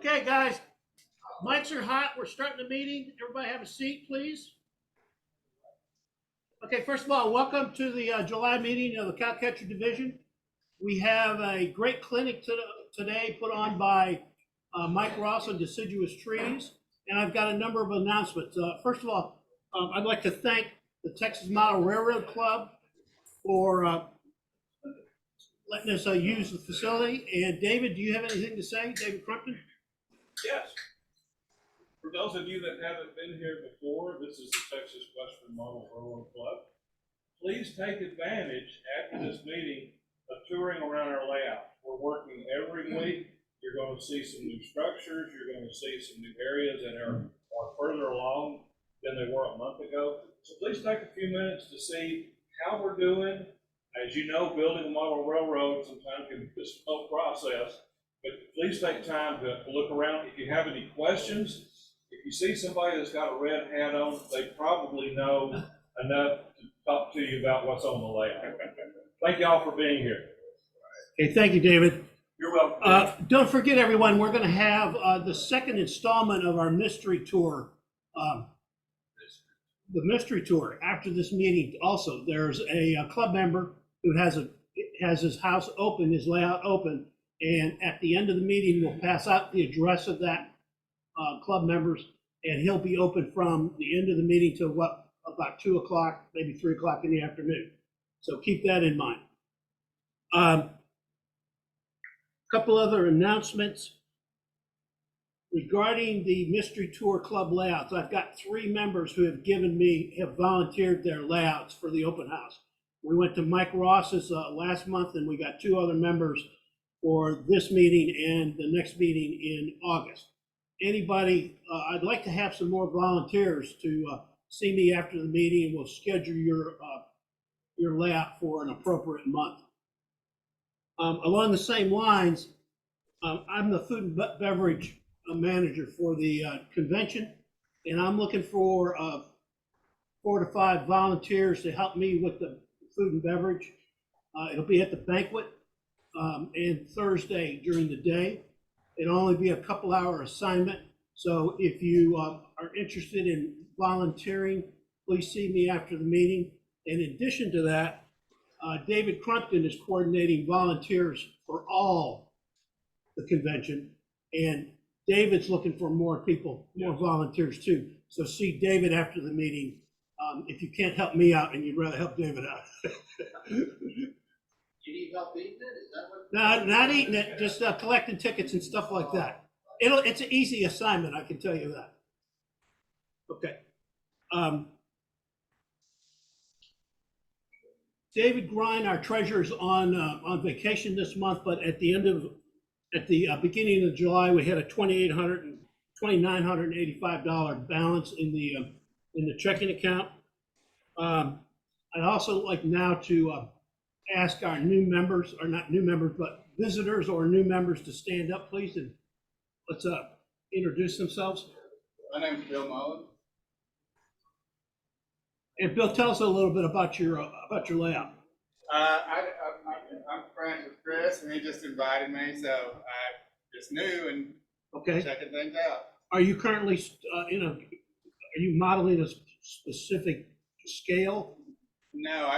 Okay, guys, mics are hot. We're starting the meeting. Everybody have a seat, please. Okay, first of all, welcome to the July meeting of the Cowcatcher Division. We have a great clinic today put on by Mike Ross on Deciduous Trees, and I've got a number of announcements. First of all, I'd like to thank the Texas Model Railroad Club for letting us use the facility. And David, do you have anything to say? David Crumpton? Yes. For those of you that haven't been here before, this is the Texas Western Model Railroad Club. Please take advantage after this meeting of touring around our layout. We're working every week. You're going to see some new structures. You're going to see some new areas that are further along than they were a month ago. So please take a few minutes to see how we're doing. As you know, building a model railroad sometimes can be a slow process, but please take time to look around. If you have any questions, if you see somebody that's got a red hat on, they probably know enough to talk to you about what's on the layout. Thank you all for being here. Okay, thank you, David. You're welcome. Don't forget, everyone, we're going to have the second installment of our mystery tour. The mystery tour after this meeting. Also, there's a club member who has his house open, his layout open, and at the end of the meeting, we'll pass out the address of that club members, and he'll be open from the end of the meeting till about 2 o'clock, maybe 3 o'clock in the afternoon. So keep that in mind. A couple other announcements regarding the mystery tour club layouts. I've got 3 members who have volunteered their layouts for the open house. We went to Mike Ross's last month, and we got 2 other members for this meeting and the next meeting in August. Anybody, I'd like to have some more volunteers to see me after the meeting, and we'll schedule your layout for an appropriate month. Along the same lines, I'm the food and beverage manager for the convention, and I'm looking for 4 to 5 volunteers to help me with the food and beverage. It'll be at the banquet and Thursday during the day. It'll only be a couple-hour assignment, so if you are interested in volunteering, please see me after the meeting. In addition to that, David Crumpton is coordinating volunteers for all the convention, and David's looking for more people, more volunteers too. So see David after the meeting if you can't help me out and you'd rather help David out. You need help eating it? Is that what? No, not eating it, just collecting tickets and stuff like that. It's an easy assignment, I can tell you that. Okay. David Grine, our treasurer, is on vacation this month, but at the beginning of July, we had a $2,985 balance in the checking account. I'd also like now to ask our new members, or not new members, but visitors or new members to stand up, please, and let's introduce themselves. My name's Bill Mullen. And Bill, tell us a little bit about your layout. I'm friends with Chris, and he just invited me, so I'm just new and checking things out. Are you currently are you modeling a specific scale? No,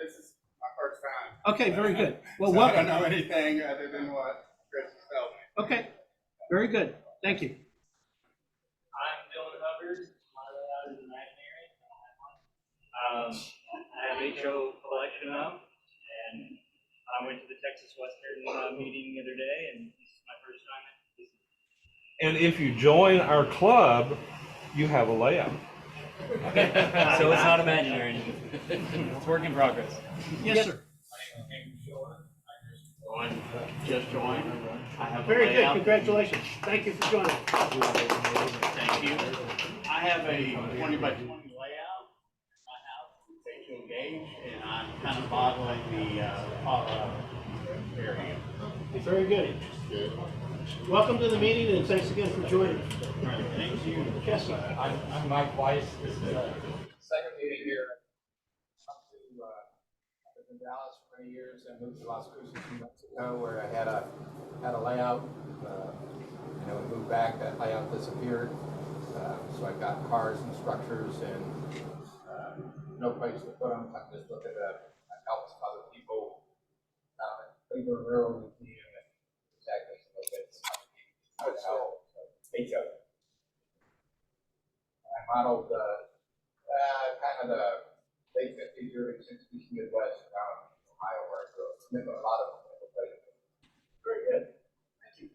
this is my first time. Okay, very good. Well, so welcome. I don't know anything other than what Chris has told me. Okay, very good. Thank you. I'm Dylan Hubbard. My layout is imaginary. I have HO collection of, and I went to the Texas Western meeting the other day, and this is my first time at this. And if you join our club, you have a layout. So it's not imaginary. It's work in progress. Yes, sir. I just joined. I have Very a good. layout. Congratulations. Thank you for joining. Thank you. I have a 20 by 20 layout in my house. It's HO gauge, and I'm kind of modeling the area. Very good. Welcome to the meeting, and thanks again for joining. Thank you. Yes, sir. I'm Mike Weiss. This is the second meeting here. I've been in Dallas for many years and moved to Las Cruces, New Mexico, where I had a layout You know, we moved back, that layout disappeared. So I've got cars and structures and no place to put them. I just look at helps other people. Cleveland Railroad Museum and exactly some of it's would help. HO. I modeled kind of the late 50s, early 60s Midwest around Ohio where I grew up. A lot of them places. Very good. Thank you.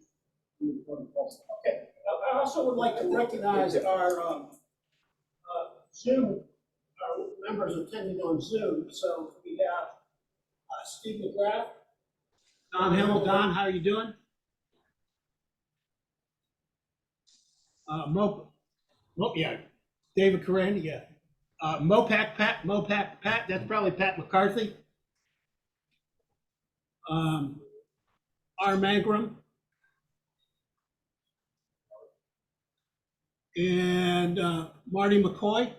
Okay. I also would like to recognize our Zoom, our members attending on Zoom. So we have Steve McGrath, Don Himmel. Don, how are you doing? Yeah, David Coran, yeah. Mopac Pat, that's probably Pat McCarthy. R. Mangrum. And Marty McCoy.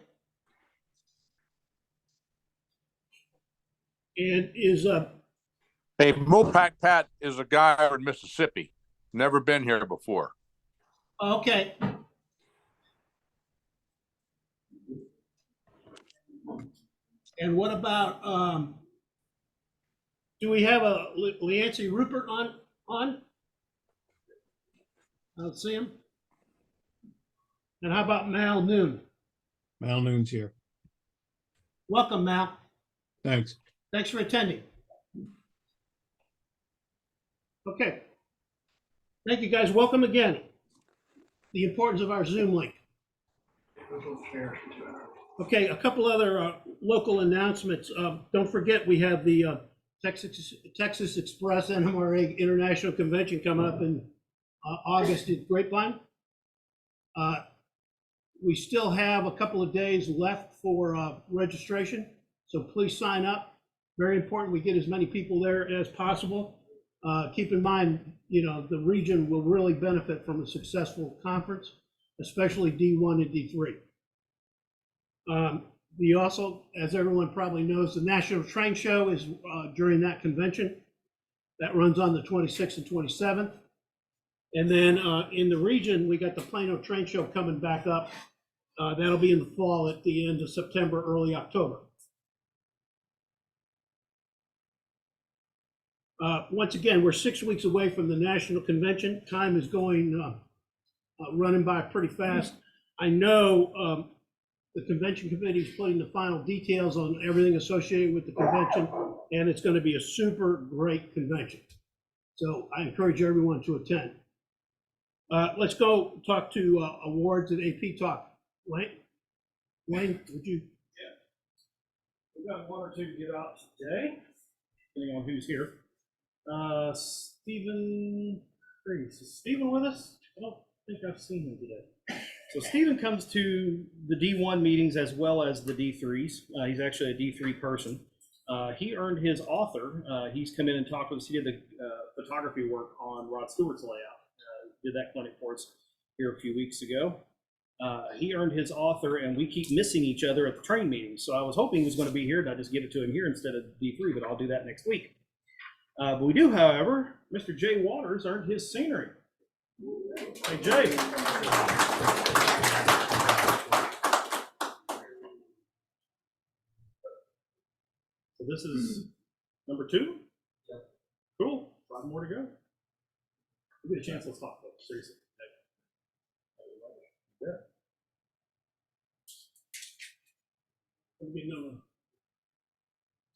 And is Hey, Mopac Pat is a guy in Mississippi. Never been here before. okay. And what about do we have a Leancy Rupert on? I don't see him. And how about Mal Noon? Mal Noon's here. Welcome, Mal. Thanks. Thanks for attending. Okay. Thank you, guys. Welcome again. The importance of our Zoom link. Okay, a couple other local announcements. Don't forget, we have the Texas Express NMRA International Convention coming up in August at Grapevine. We still have a couple of days left for registration, so please sign up. Very important we get as many people there as possible. Keep in mind, you know, the region will really benefit from a successful conference, especially D1 and D3. We also, as everyone probably knows, the National Train Show is during that convention. That runs on the 26th and 27th. And then in the region, we got the Plano Train Show coming back up. That'll be in the fall at the end of September, early October. Once again, we're 6 weeks away from the National Convention. Time is going, running by pretty fast. I know the convention committee is putting the final details on everything associated with the convention, and it's going to be a super great convention. So I encourage everyone to attend. Let's go talk to awards and AP talk. Wayne, would you? Yeah. We've got one or two to get out today, depending on who's here. Stephen Trees. Is Stephen with us? I don't think I've seen him today. So Stephen comes to the D1 meetings as well as the D3s. He's actually a D3 person. He earned his author. He's come in and talked with us. He did the photography work on Rod Stewart's layout. Did that clinic for us here a few weeks ago. He earned his author, and we keep missing each other at the train meetings. So I was hoping he was going to be here, and I just give it to him here instead of D3, but I'll do that next week. But we do, however, Mr. Jay Waters earned his scenery. Hey, Jay. So this is number 2? Yep. Cool. 5 more to go. We'll get a chance. Let's talk, though. Seriously. Yeah.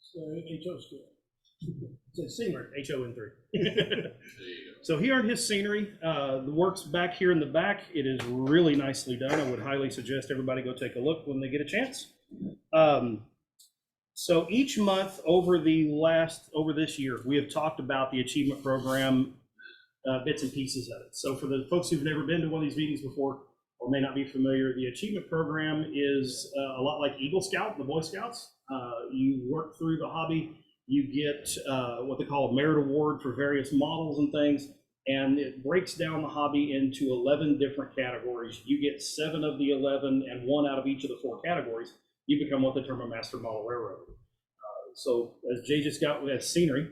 So HO school. It's scenery, HON3. So he earned his scenery. The work's back here in the back. It is really nicely done. I would highly suggest everybody go take a look when they get a chance. So each month over this year, we have talked about the achievement program, bits and pieces of it. So for the folks who've never been to one of these meetings before or may not be familiar, the achievement program is a lot like Eagle Scout, the Boy Scouts. You work through the hobby. You get what they call a merit award for various models and things, and it breaks down the hobby into 11 different categories. You get 7 of the 11 and 1 out of each of the 4 categories. You become what they term a master model railroad. So as Jay just got with scenery,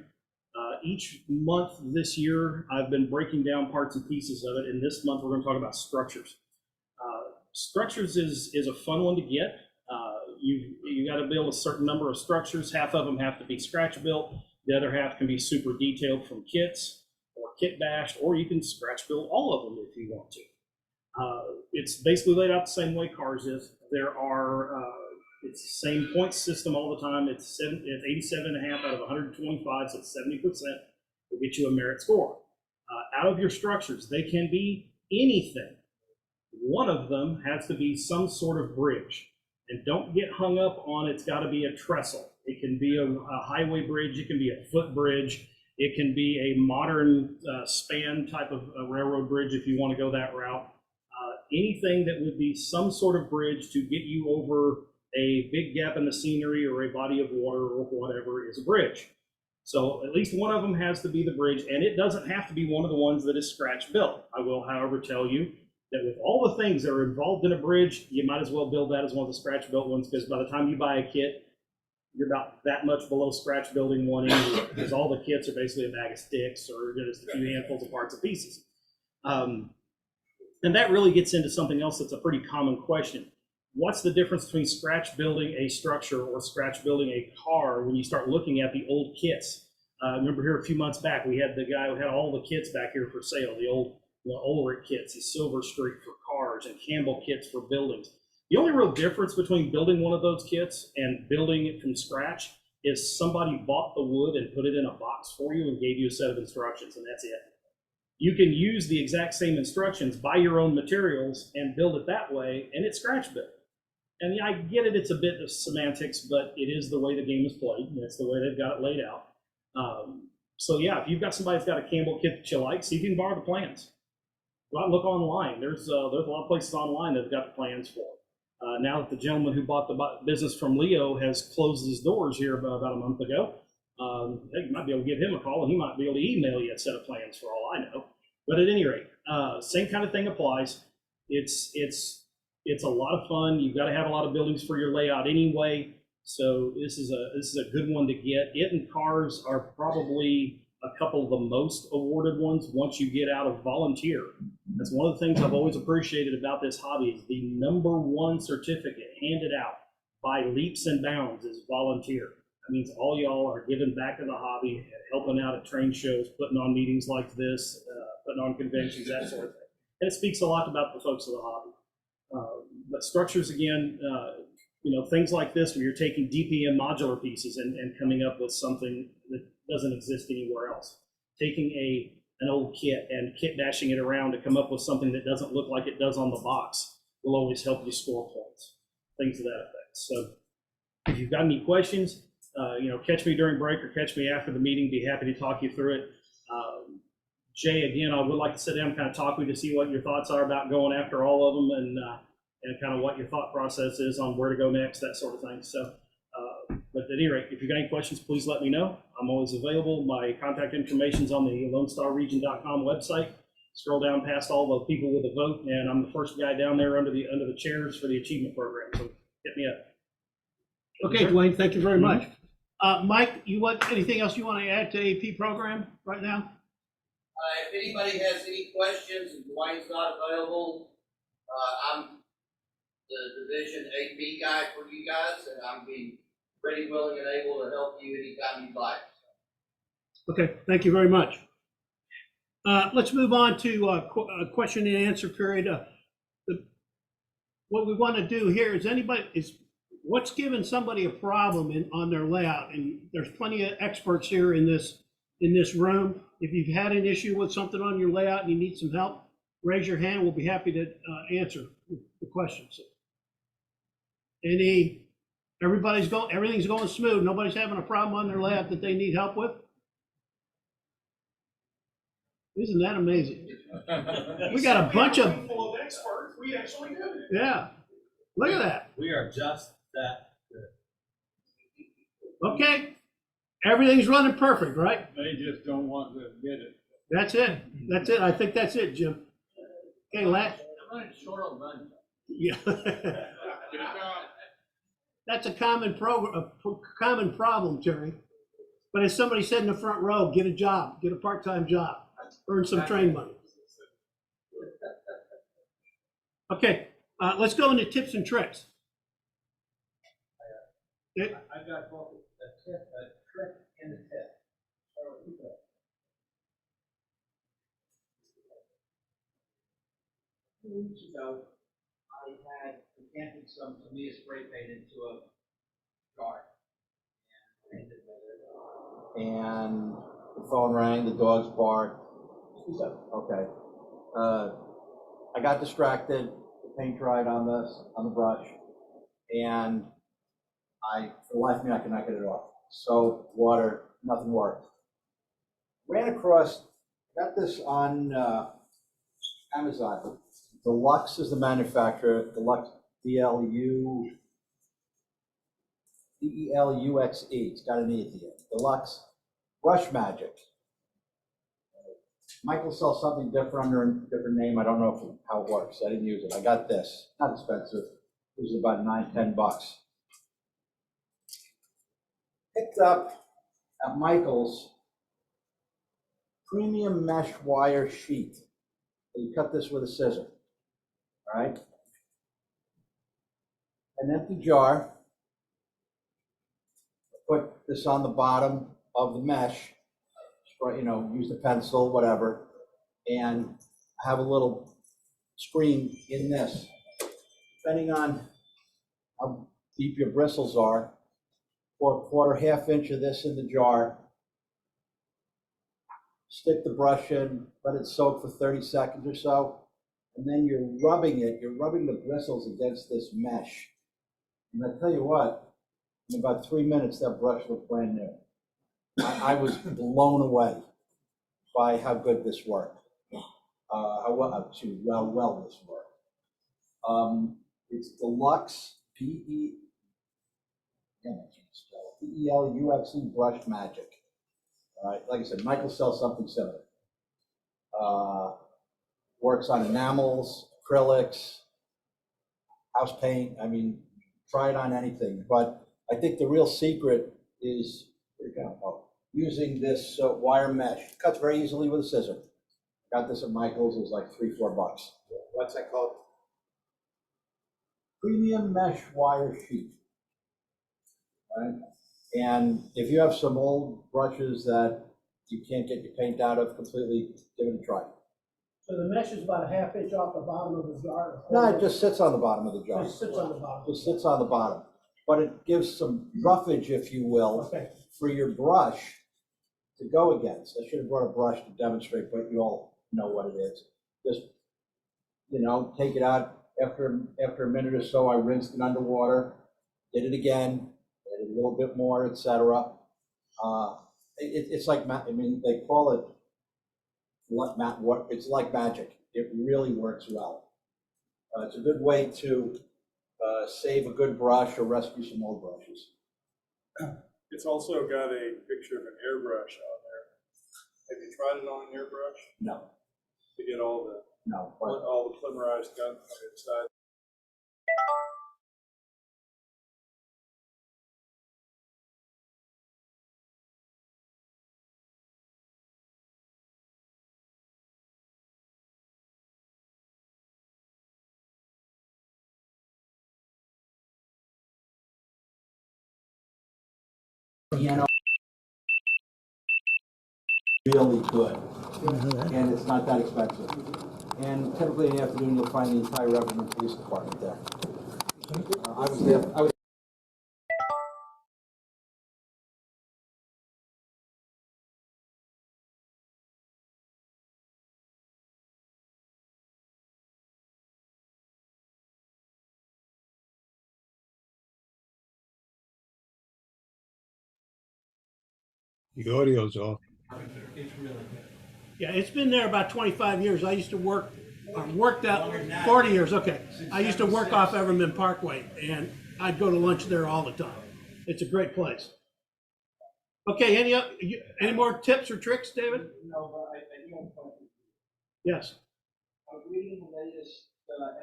Each month this year, I've been breaking down parts and pieces of it, and this month we're going to talk about structures. Structures is a fun one to get. You got to build a certain number of structures. Half of them have to be scratch built. The other half can be super detailed from kits or kit bashed, or you can scratch build all of them if you want to. It's basically laid out the same way cars is. It's the same point system all the time. It's 87.5 out of 125, so it's 70%. Will get you a merit score. Out of your structures, they can be anything. One of them has to be some sort of bridge. And don't get hung up on it's got to be a trestle. It can be a highway bridge. It can be a footbridge. It can be a modern span type of railroad bridge if you want to go that route. Anything that would be some sort of bridge to get you over a big gap in the scenery or a body of water or whatever is a bridge. So at least one of them has to be the bridge, and it doesn't have to be one of the ones that is scratch built. I will, however, tell you that with all the things that are involved in a bridge, you might as well build that as one of the scratch built ones, because by the time you buy a kit, you're about that much below scratch building one anyway, because all the kits are basically a bag of sticks or just a few handfuls of parts and pieces. And that really gets into something else that's a pretty common question. What's the difference between scratch building a structure or scratch building a car when you start looking at the old kits? Remember here a few months back, we had the guy who had all the kits back here for sale, the old Ulrich kits, the Silver Streak for cars and Campbell kits for buildings. The only real difference between building one of those kits and building it from scratch is somebody bought the wood and put it in a box for you and gave you a set of instructions, and that's it. You can use the exact same instructions, buy your own materials, and build it that way, and it's scratch built. And I get it, it's a bit of semantics, but it is the way the game is played, and it's the way they've got it laid out. So yeah, if you've got somebody that's got a Campbell kit that you like, see if you can borrow the plans. Go out and look online. There's a lot of places online that have got the plans for it. Now that the gentleman who bought the business from Leo has closed his doors here about a month ago, you might be able to give him a call, and he might be able to email you a set of plans for all I know. But at any rate, same kind of thing applies. It's a lot of fun. You've got to have a lot of buildings for your layout anyway. So this is a good one to get. It and cars are probably a couple of the most awarded ones once you get out of volunteer. That's one of the things I've always appreciated about this hobby is the #1 certificate handed out by leaps and bounds is volunteer. That means all y'all are giving back to the hobby and helping out at train shows, putting on meetings like this, putting on conventions, that sort of thing. And it speaks a lot about the folks of the hobby. But structures, again, things like this where you're taking DPM modular pieces and coming up with something that doesn't exist anywhere else. Taking an old kit and kit bashing it around to come up with something that doesn't look like it does on the box will always help you score points, things to that effect. So if you've got any questions, catch me during break or catch me after the meeting. Be happy to talk you through it. Jay, again, I would like to sit down and kind of talk with you to see what your thoughts are about going after all of them and kind of what your thought process is on where to go next, that sort of thing. So, but at any rate, if you've got any questions, please let me know. I'm always available. My contact information is on the LoneStarRegion.com website. Scroll down past all the people with a vote, and I'm the first guy down there under the chairs for the achievement program. So hit me up. Okay, Dwayne, thank you very much. Mike, anything else you want to add to AP program right now? If anybody has any questions, and Dwayne's not available, I'm the Division AP guy for you guys, and I'm being ready, willing, and able to help you anytime you'd like. Okay, thank you very much. Let's move on to a question and answer period. What we want to do here is what's giving somebody a problem on their layout, and there's plenty of experts here in this room. If you've had an issue with something on your layout and you need some help, raise your hand. We'll be happy to answer the questions. Everything's going smooth. Nobody's having a problem on their layout that they need help with. Isn't that amazing? We got a bunch of full of experts. We actually do. Yeah. Look at that. We are just that good. Okay. Everything's running perfect, right? They just don't want to admit it. That's it. That's it. I think that's it, Jim. Okay, last. I'm running short on money. Yeah. That's a common problem, Terry. But as somebody said in the front row, get a job, get a part-time job, earn some train money. Okay, let's go into tips and tricks. Okay. I got both a tip, a trick and a tip. Start with you, Bill. 2 weeks ago, I had emptied some Tamiya spray paint into a jar. And painted with it. And the phone rang, the dogs barked. Okay. I got distracted, the paint dried on the brush, and for the life of me, I could not get it off. Soap, water, nothing worked. Ran across, got this on Amazon. Deluxe is the manufacturer, Deluxe, Deluxe. It's got an E at the end. Deluxe Brush Magic. Michael sells something different under a different name. I don't know how it works. I didn't use it. I got this. Not expensive. It was about $9-10. Picked up at Michael's premium mesh wire sheet. You cut this with a scissor. All right. An empty jar. Put this on the bottom of the mesh. Use the pencil, whatever, and have a little screen in this. Depending on how deep your bristles are, pour a quarter, half inch of this in the jar, stick the brush in, let it soak for 30 seconds or so, and then you're rubbing the bristles against this mesh. And I tell you what, in about 3 minutes, that brush looked brand new. I was blown away by how good this worked, how well this worked. It's Deluxe, P-E-L-U-X-E Brush Magic. All right, like I said, Michael sells something similar. Works on enamels, acrylics, house paint. I mean, try it on anything. But I think the real secret is using this wire mesh. It cuts very easily with a scissor. Got this at Michael's. It was like $3-4. What's that called? Premium mesh wire sheet. Right? And if you have some old brushes that you can't get your paint out of completely, give it a try. So the mesh is about a half inch off the bottom of the jar? No, it just sits on the bottom of the jar. It sits on the bottom. It sits on the bottom. But it gives some roughage, if you will, Okay. for your brush to go against. I should have brought a brush to demonstrate, but you all know what it is. Just, take it out. After a minute or so, I rinsed it underwater, did it again, did a little bit more, etc. It's like, they call it it's like magic. It really works well. It's a good way to save a good brush or rescue some old brushes. It's also got a picture of an airbrush on there. Have you tried it on an airbrush No, to get all the polymerized gunk on the inside? Really good, and it's not that expensive. And typically in the afternoon, you'll find the entire Revenue Police Department there. I was there. The audio's off. It's really good. Yeah, it's been there about 25 years. I used to worked out 40 years, okay. I used to work off Everman Parkway, and I'd go to lunch there all the time. It's a great place. Okay, any more tips or tricks, David? No, but I do have a question. Yes. I was reading the latest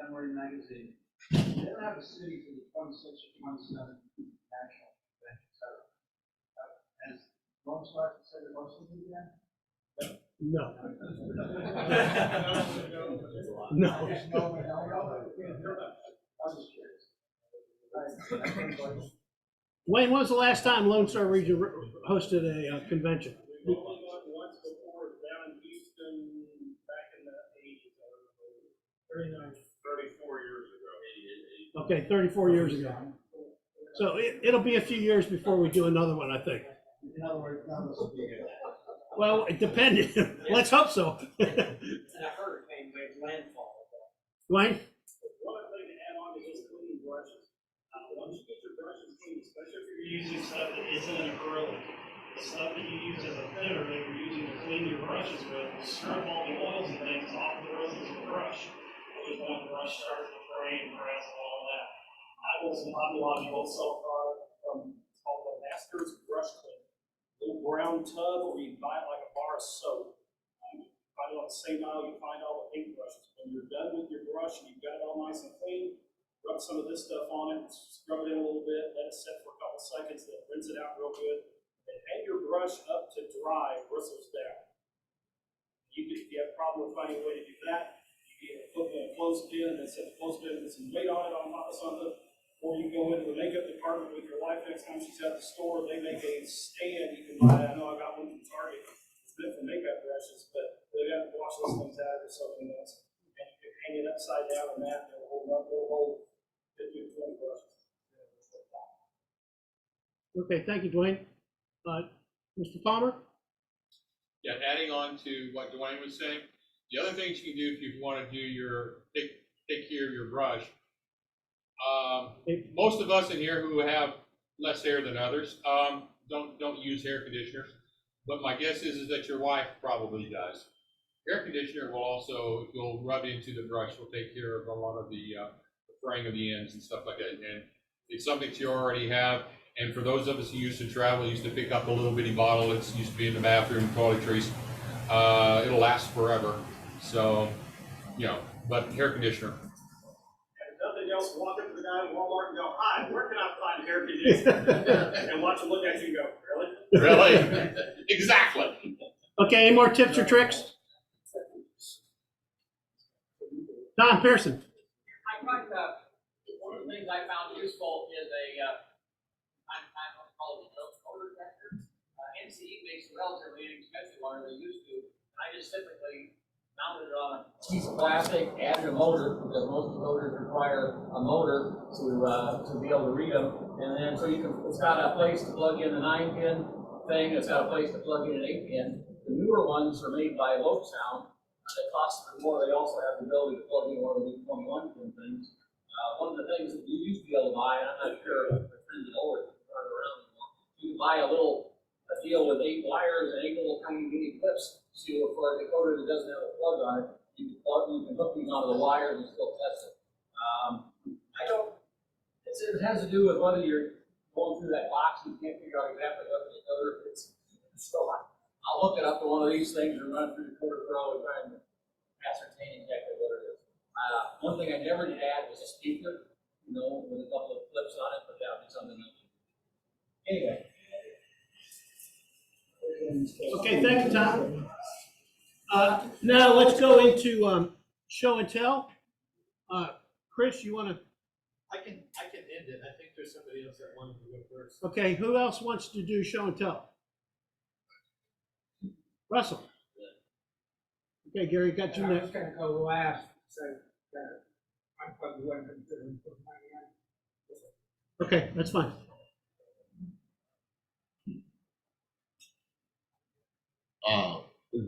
NMRA magazine. They don't have a city for the 26th or 27th National Convention. Has Lone Star considered Muslim again? No. No. No. I was just curious. Wayne, when was the last time Lone Star Region hosted a convention? We've only gone once before, down in Houston, back in the 80s, 34 years ago. Okay, 34 years ago. So it'll be a few years before we do another one, I think. In other words, none of us will be here. Well, it depends. Let's hope so. And a hurricane made landfall. Wayne? One other thing to add on is just cleaning brushes. Once you get your brushes clean, especially if you're using stuff that isn't an acrylic, the stuff that you use as a thinner that you're using to clean your brushes with, scrub all the oils and things off the road of the brush. Which is when the brush starts to fray and press and all that. I will some Hobby Lobby wholesale product from, it's called the Masters Brush Cleaner. Little brown tub, or you can buy it like a bar of soap. Find it on the same aisle you find all the paint brushes. When you're done with your brush and you've got it all nice and clean, rub some of this stuff on it, scrub it in a little bit, let it set for a couple seconds, then rinse it out real good. Then hang your brush up to dry, bristles down. If you have a problem with finding a way to do that, you can put a clothespin and then set the clothespin with some weight on it on top of something. Or you go into the makeup department with your wife next time she's at the store, they make a stand you can buy. I know I got one from Target. It's meant for makeup brushes, but they got to wash those things out or something else. And you can hang it upside down on that, and it'll hold 50 or 20 brushes. Okay, thank you, Dwayne. Mr. Palmer? Yeah, adding on to what Dwayne was saying, the other things you can do if you want to do take care of your brush. Most of us in here who have less hair than others don't use hair conditioners, but my guess is that your wife probably does. Hair conditioner will rub into the brush, will take care of a lot of the fraying of the ends and stuff like that. And it's something that you already have. And for those of us who used to travel, used to pick up a little bitty bottle. It's used to be in the bathroom, toiletries. It'll last forever. So, but hair conditioner. Nothing else, walk up to the guy at Walmart and go, "Hi, where can I find hair conditioner?" And watch him look at you and go, "Really?" Really? Exactly. Okay, any more tips or tricks? Tom Pearson? I tried one of the things I found useful is I'm called a motor detector. NCE makes a relatively inexpensive one, or they used to. And I just typically mounted it on a piece of plastic, added a motor, because most motors require a motor to be able to read them. And then it's got a place to plug in the 9-pin thing, it's got a place to plug in an 8-pin. The newer ones are made by Sound. They cost more. They also have the ability to plug in one of the new 21-pin things. One of the things that you used to be able to buy, and I'm not sure if the trend is over, it's not around anymore. You can buy a deal with 8 wires and 8 little tiny mini clips. So for a decoder that doesn't have a plug on it, you can hook these onto the wires and still test it. It has to do with whether you're going through that box and you can't figure out exactly what the decoder is. So I'll hook it up to one of these things and run through the Decoder Pro and try and ascertain exactly what it is. One thing I never did add was a speaker, with a couple of clips on it, but that would be something else. Anyway. Okay, thank you, Tom. Now let's go into show and tell. Chris, you want to? I can end it. I think there's somebody else that wanted to go first. Okay, who else wants to do show and tell? Russell. Okay, Gary, got you I was next. going to go last, so I'm probably one considering putting my hand. Okay, that's fine.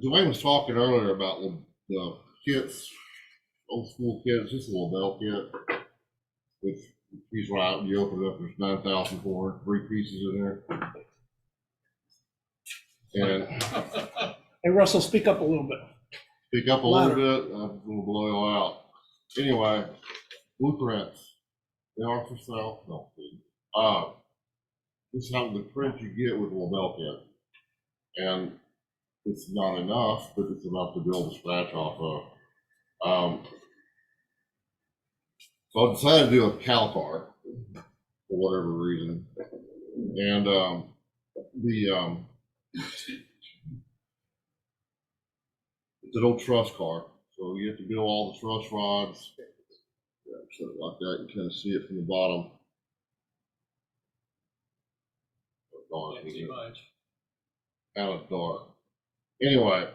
Dwayne was talking earlier about the kits, old school kits, this little bell kit. With piece right, you open it up, there's 9,403 pieces in there. And Hey, Russell, speak up a little bit. Speak up a little bit, I'm gonna blow you all out. Anyway, blueprints, they are for sale. No, this is how the print you get with a little bell kit. And it's not enough, but it's enough to build a scratch off of. So I decided to do a cow car for whatever reason. And It's an old truss car, so you have to build all the truss rods. Yeah, so like that, you kind of see it from the bottom. Dark, Can't see much. kind of dark. Anyway,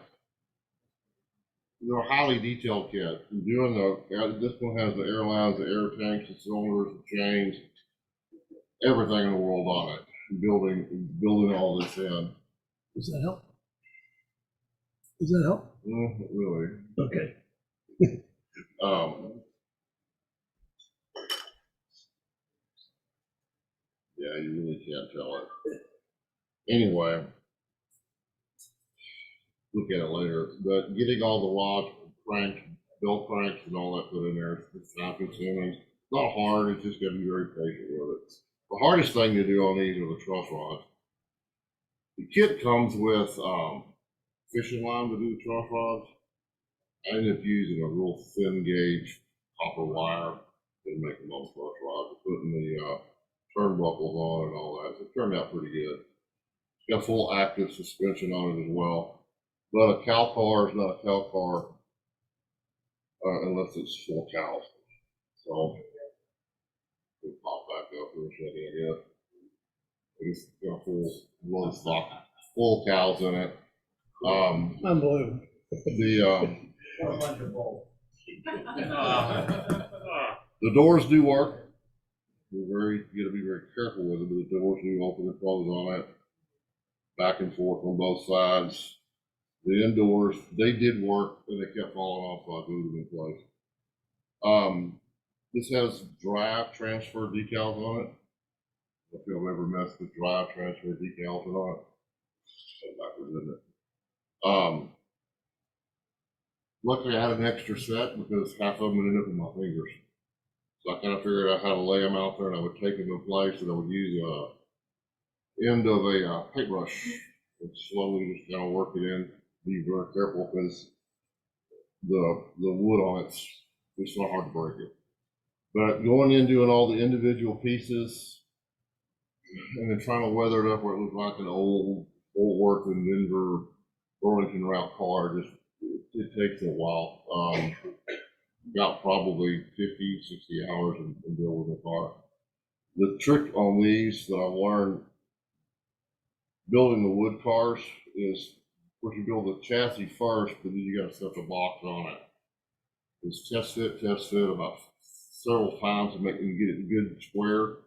they're a highly detailed kit. Doing this one has the air lines, the air tanks, the cylinders, the chains, everything in the world on it. Building all this in. Does that help? Does that help? Not really. Okay. Yeah, you really can't tell it. Anyway, look at it later. But getting all the rods, cranks, belt cranks, and all that put in there is time consuming. It's not hard. It's just got to be very patient with it. The hardest thing to do on these are the truss rods. The kit comes with fishing line to do the truss rods. I ended up using a real thin gauge copper wire to make them on truss rods, putting the turnbuckles on and all that. So it turned out pretty good. It's got full active suspension on it as well. But a cow car is not a cow car unless it's full cows. So we'll pop back up for a second, I guess. It's got full load stock, full cows in it. Unbelievable. The doors do work. You gotta be very careful with it, but the doors do open and close on it. Back and forth on both sides. The indoors, they did work, and they kept falling off, so I glued them in place. This has drive transfer decals on it. If you've ever messed with drive transfer decals or not. Backwards, isn't it? Luckily, I had an extra set because half of them would end up in my fingers. So I kind of figured out how to lay them out there, and I would take them in place, and I would use end of a paintbrush and slowly just kind of work it in. Be very careful because the wood on it's not hard to break it. But going in doing all the individual pieces and then trying to weather it up where it looked like an old working Denver Burlington route car, it takes a while. Got probably 50, 60 hours in building the car. The trick on these that I've learned building the wood cars is, of course, you build the chassis first, but then you got to set the box on it. It's test fit about several times to make them get it good square.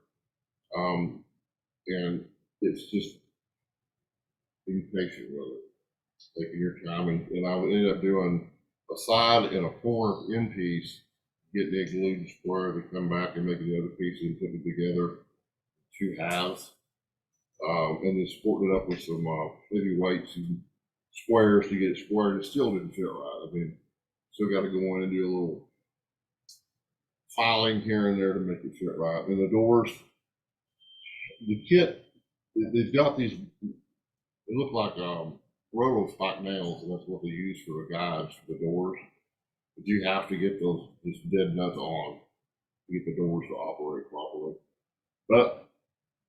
And it's just being patient with it, taking your time. And I would end up doing a side and a corner end piece, getting it glued square, to come back and make the other piece and put it together, two halves. And then supporting it up with some heavy weights and squares to get it squared. It still didn't fit right. I mean, still got to go in and do a little filing here and there to make it fit right. And the doors, the kit, they've got these, they look like railroad spike nails, and that's what they use for the guides for the doors. But you have to get those dead nuts on to get the doors to operate properly. But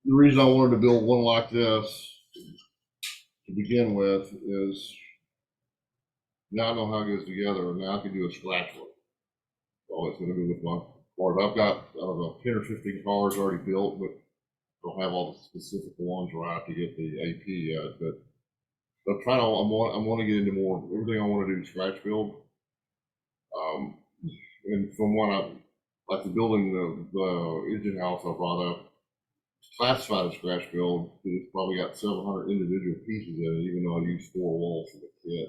the reason I wanted to build one like this to begin with is now I know how it goes together, and now I can do a scratch one. So it's going to be with my cars. I've got, I don't know, 10 or 15 cars already built, but I don't have all the specific ones where I have to get the AP yet. But I'm trying to, I want to get into more, everything I want to do is scratch build. And from what I, like the building, the engine house I brought up, classified as scratch build, it's probably got 700 individual pieces in it, even though I used 4 walls for the kit.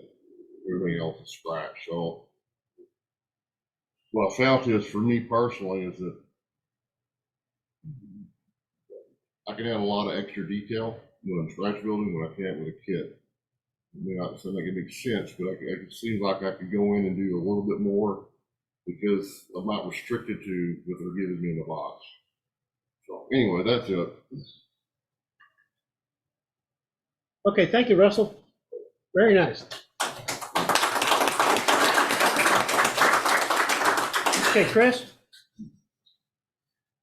Everything else is scratch. So what I found is, for me personally, is that I can add a lot of extra detail when I'm scratch building when I can't with a kit. I mean, I don't think it makes sense, but it seems like I could go in and do a little bit more because I'm not restricted to what they're giving me in the box. So anyway, that's it. Okay, thank you, Russell. Very nice. Okay, Chris?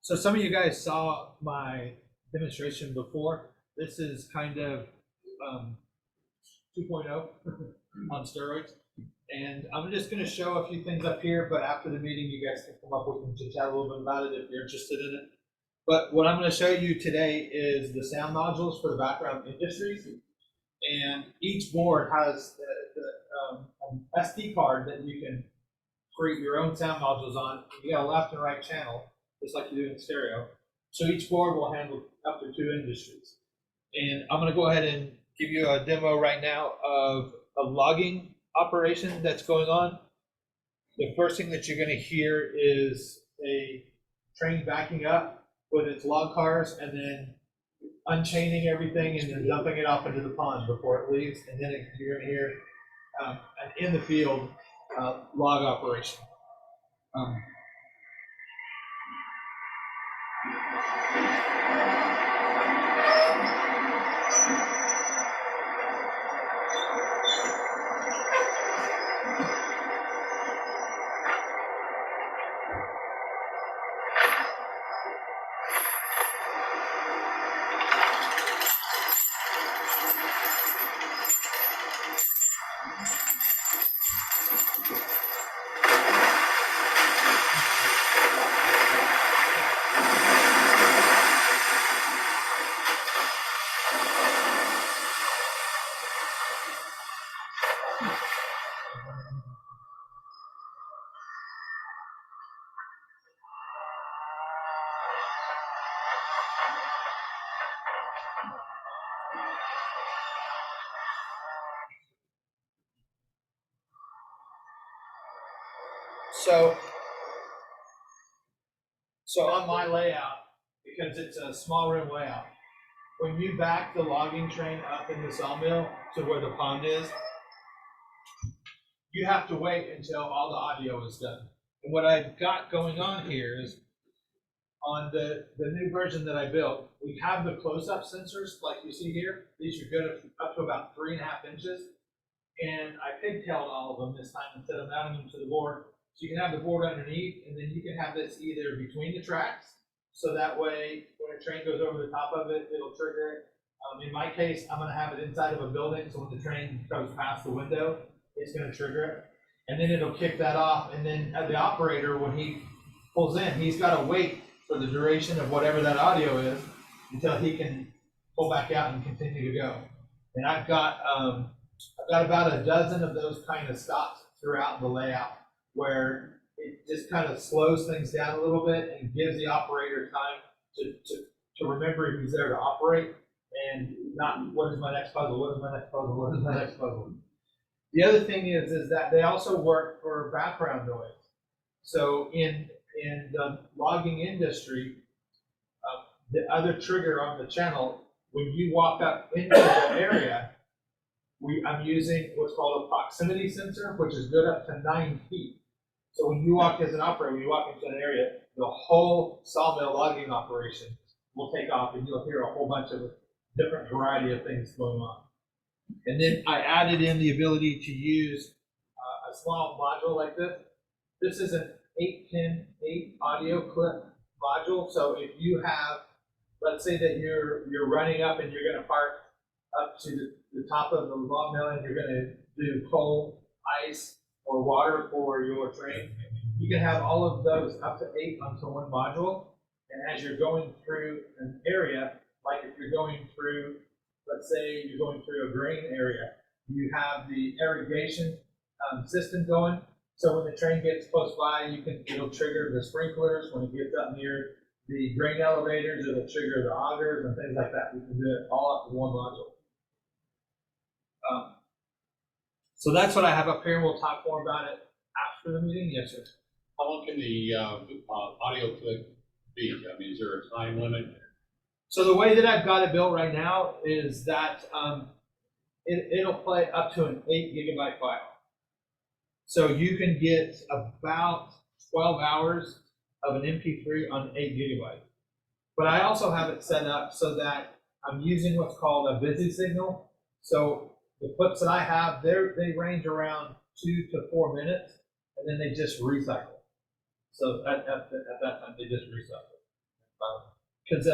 So some of you guys saw my demonstration before. This is kind of 2.0 on steroids. And I'm just going to show a few things up here, but after the meeting, you guys can come up, we can chat a little bit about it if you're interested in it. But what I'm going to show you today is the sound modules for the background industries. And each board has an SD card that you can create your own sound modules on. You got a left and right channel, just like you do in stereo. So each board will handle up to 2 industries. And I'm going to go ahead and give you a demo right now of a logging operation that's going on. The first thing that you're going to hear is a train backing up with its log cars and then unchaining everything and then dumping it off into the pond before it leaves. And then you're going to hear an in the field log operation. So on my layout, because it's a small room layout, when you back the logging train up in the sawmill to where the pond is, you have to wait until all the audio is done. And what I've got going on here is on the new version that I built, we have the close-up sensors like you see here. These are good up to about 3.5 inches. And I pigtailed all of them this time instead of mounting them to the board. So you can have the board underneath, and then you can have this either between the tracks, so that way when a train goes over the top of it, it'll trigger it. In my case, I'm going to have it inside of a building, so when the train goes past the window, it's going to trigger it. And then it'll kick that off, and then the operator, when he pulls in, he's got to wait for the duration of whatever that audio is until he can pull back out and continue to go. And I've got about a dozen of those kind of stops throughout the layout, where it just kind of slows things down a little bit and gives the operator time to remember he's there to operate and not what is my next puzzle, what is my next puzzle, what is my next puzzle. The other thing is that they also work for background noise. So in the logging industry, the other trigger on the channel, when you walk up into the area, I'm using what's called a proximity sensor, which is good up to 9 feet. So when you walk as an operator, when you walk into an area, the whole sawmill logging operation will take off, and you'll hear a whole bunch of different variety of things going on. And then I added in the ability to use a small module like this. This is an 8-pin 8 audio clip module. So if you have, let's say that you're running up and you're going to park up to the top of the log mill and you're going to do coal, ice, or water for your train, you can have all of those up to 8 onto one module. And as you're going through an area, like if you're going through, let's say you're going through a grain area, you have the irrigation system going. So when the train gets close by, it'll trigger the sprinklers. When it gets up near the grain elevators, it'll trigger the augers and things like that. You can do it all up in one module. So that's what I have up here. We'll talk more about it after the meeting. Yes, sir. How long can the audio clip be? I mean, is there a time limit? So the way that I've got it built right now is that it'll play up to an 8 gigabyte file. So you can get about 12 hours of an MP3 on 8 gigabytes. But I also have it set up so that I'm using what's called a busy signal. So the clips that I have, they range around 2 to 4 minutes, and then they just recycle. So at that time, they just recycle. Because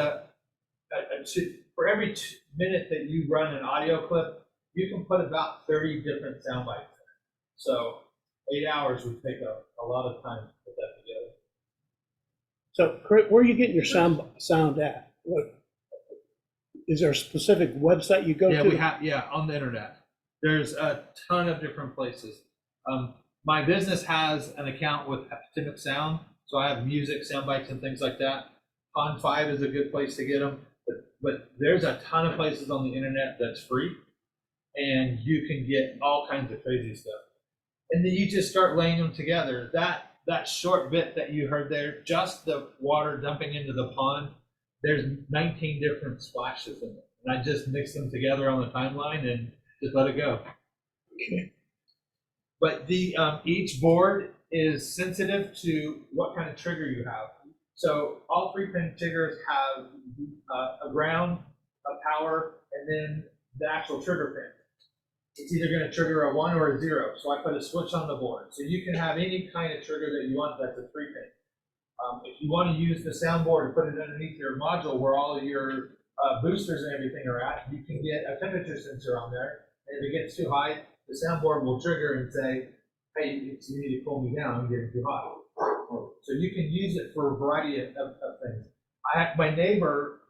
for every minute that you run an audio clip, you can put about 30 different sound bites in it. So 8 hours would take a lot of time to put that together. So Chris, where are you getting your sound at? What, is there a specific website you go Yeah, to? we have, on the internet. There's a ton of different places. My business has an account with Epidemic Sound, so I have music, sound bites, and things like that. Pond 5 is a good place to get them, but there's a ton of places on the internet that's free, and you can get all kinds of crazy stuff. And then you just start laying them together. That short bit that you heard there, just the water dumping into the pond, there's 19 different splashes in it. And I just mix them together on the timeline and just let it go. Okay. But the each board is sensitive to what kind of trigger you have. So all 3-pin triggers have a ground, a power, and then the actual trigger pin. It's either going to trigger a 1 or a 0. So I put a switch on the board. So you can have any kind of trigger that you want that's a 3-pin. If you want to use the soundboard and put it underneath your module where all of your boosters and everything are at, you can get a temperature sensor on there. And if it gets too high, the soundboard will trigger and say, hey, you need to cool me down, I'm getting too hot. So you can use it for a variety of things. My neighbor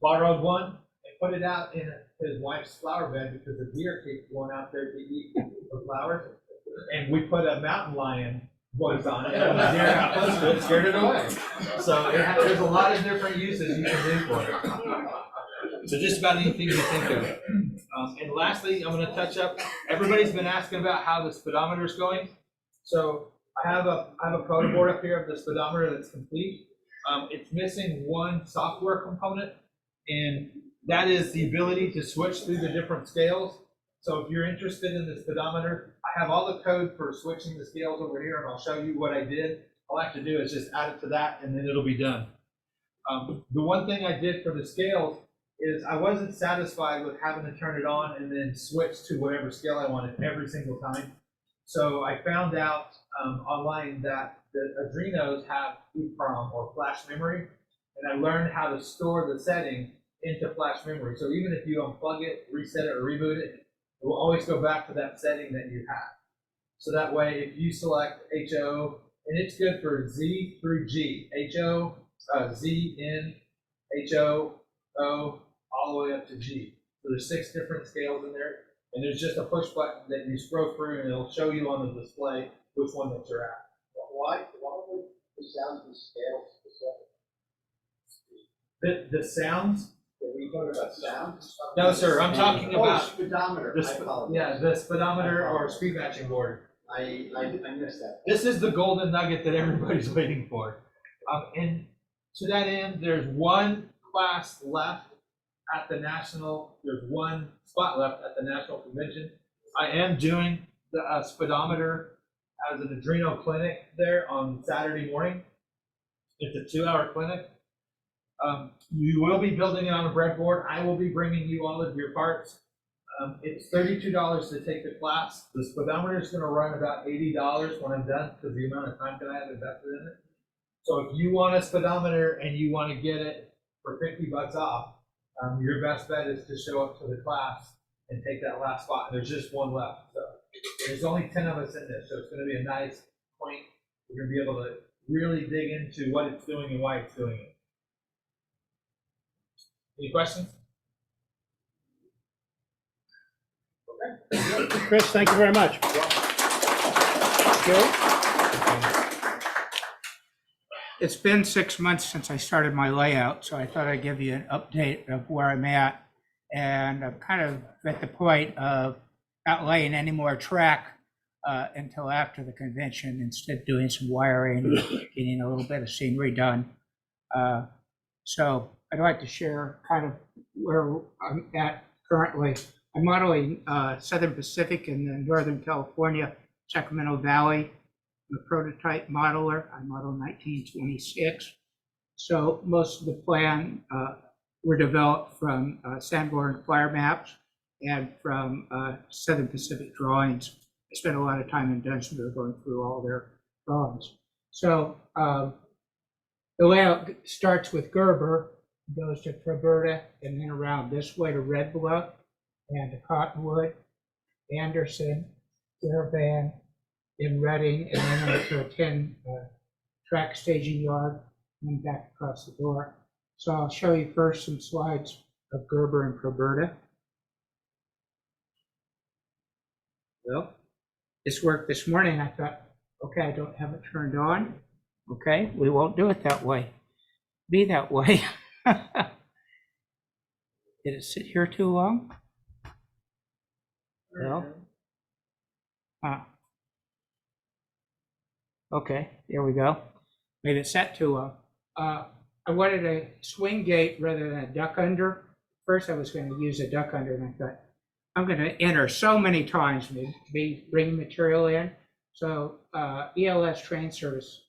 borrowed one and put it out in his wife's flower bed because the deer keep going out there to eat the flowers. And we put a mountain lion voice on it, and the deer got close to it, scared it away. So there's a lot of different uses you can do for it. So just about anything you think of. And lastly, I'm going to touch up. Everybody's been asking about how the speedometer is going. So I have a photo board up here of the speedometer that's complete. It's missing one software component, and that is the ability to switch through the different scales. So if you're interested in the speedometer, I have all the code for switching the scales over here, and I'll show you what I did. All I have to do is just add it to that, and then it'll be done. The one thing I did for the scales is I wasn't satisfied with having to turn it on and then switch to whatever scale I wanted every single time. So I found out online that the Adrenos have EEPROM or flash memory, and I learned how to store the setting into flash memory. So even if you unplug it, reset it, or reboot it, it will always go back to that setting that you have. So that way, if you select HO, and it's good for Z through G, HO, Z, N, HO, O, all the way up to G. So there's 6 different scales in there, and there's just a push button that you scroll through, and it'll show you on the display which one that you're at. Why would the sounds be scale specific? The sounds? Are we talking about sounds? No, sir. I'm talking about speedometer. the speedometer or speed matching board. I missed that. This is the golden nugget that everybody's waiting for. And to that end, there's one class left at the national. There's one spot left at the National Convention. I am doing the speedometer as an adrenal clinic there on Saturday morning. It's a 2-hour clinic. You will be building it on a breadboard. I will be bringing you all of your parts. It's $32 to take the class. The speedometer is going to run about $80 when I'm done because the amount of time that I have invested in it. So if you want a speedometer and you want to get it for $50 off, your best bet is to show up to the class and take that last spot. There's just one left. So there's only 10 of us in this, so it's going to be a nice point. We're going to be able to really dig into what it's doing and why it's doing it. Any questions? Okay. Chris, thank you very much. Joe? It's been 6 months since I started my layout, so I thought I'd give you an update of where I'm at. And I'm kind of at the point of not laying any more track until after the convention, instead doing some wiring, getting a little bit of scenery done. So I'd like to share kind of where I'm at currently. I'm modeling Southern Pacific and then Northern California, Sacramento Valley. I'm a prototype modeler. I model 1926. So most of the plan were developed from Sanborn flyer maps and from Southern Pacific drawings. I spent a lot of time in Dunsmere going through all their drawings. So the layout starts with Gerber, goes to Roberta, and then around this way to Red Bluff, and to Cottonwood, Anderson, Caravan, in Reading, and then I to a 10 track staging yard, and then back across the door. So I'll show you first some slides of Gerber and Proberta. Well, this worked this morning. I thought, okay, I don't have it turned on. Okay, we won't do it that way. Be that way. Did it sit here too long? No. Okay, there we go. Made it set too long. I wanted a swing gate rather than a duck under. First, I was going to use a duck under, and I thought, I'm going to enter so many times, be bringing material in. So ELS train service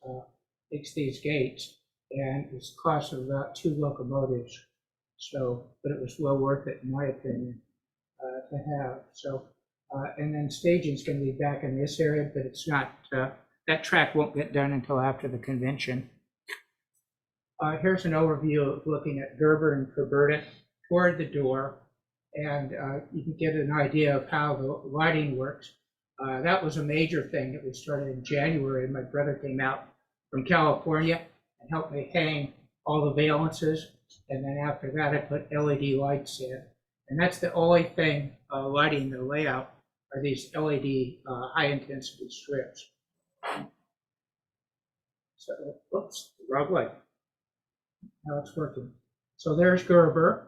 makes these gates, and it's the cost of about 2 locomotives. So, but it was well worth it, in my opinion, to have. So, and then staging is going to be back in this area, but it's not, that track won't get done until after the convention. Here's an overview of looking at Gerber and Proberta toward the door, and you can get an idea of how the lighting works. That was a major thing that we started in January. My brother came out from California and helped me hang all the valances, and then after that I put LED lights in. And that's the only thing lighting the layout are these LED high intensity strips. So, whoops, wrong way. Now it's working. So there's Gerber.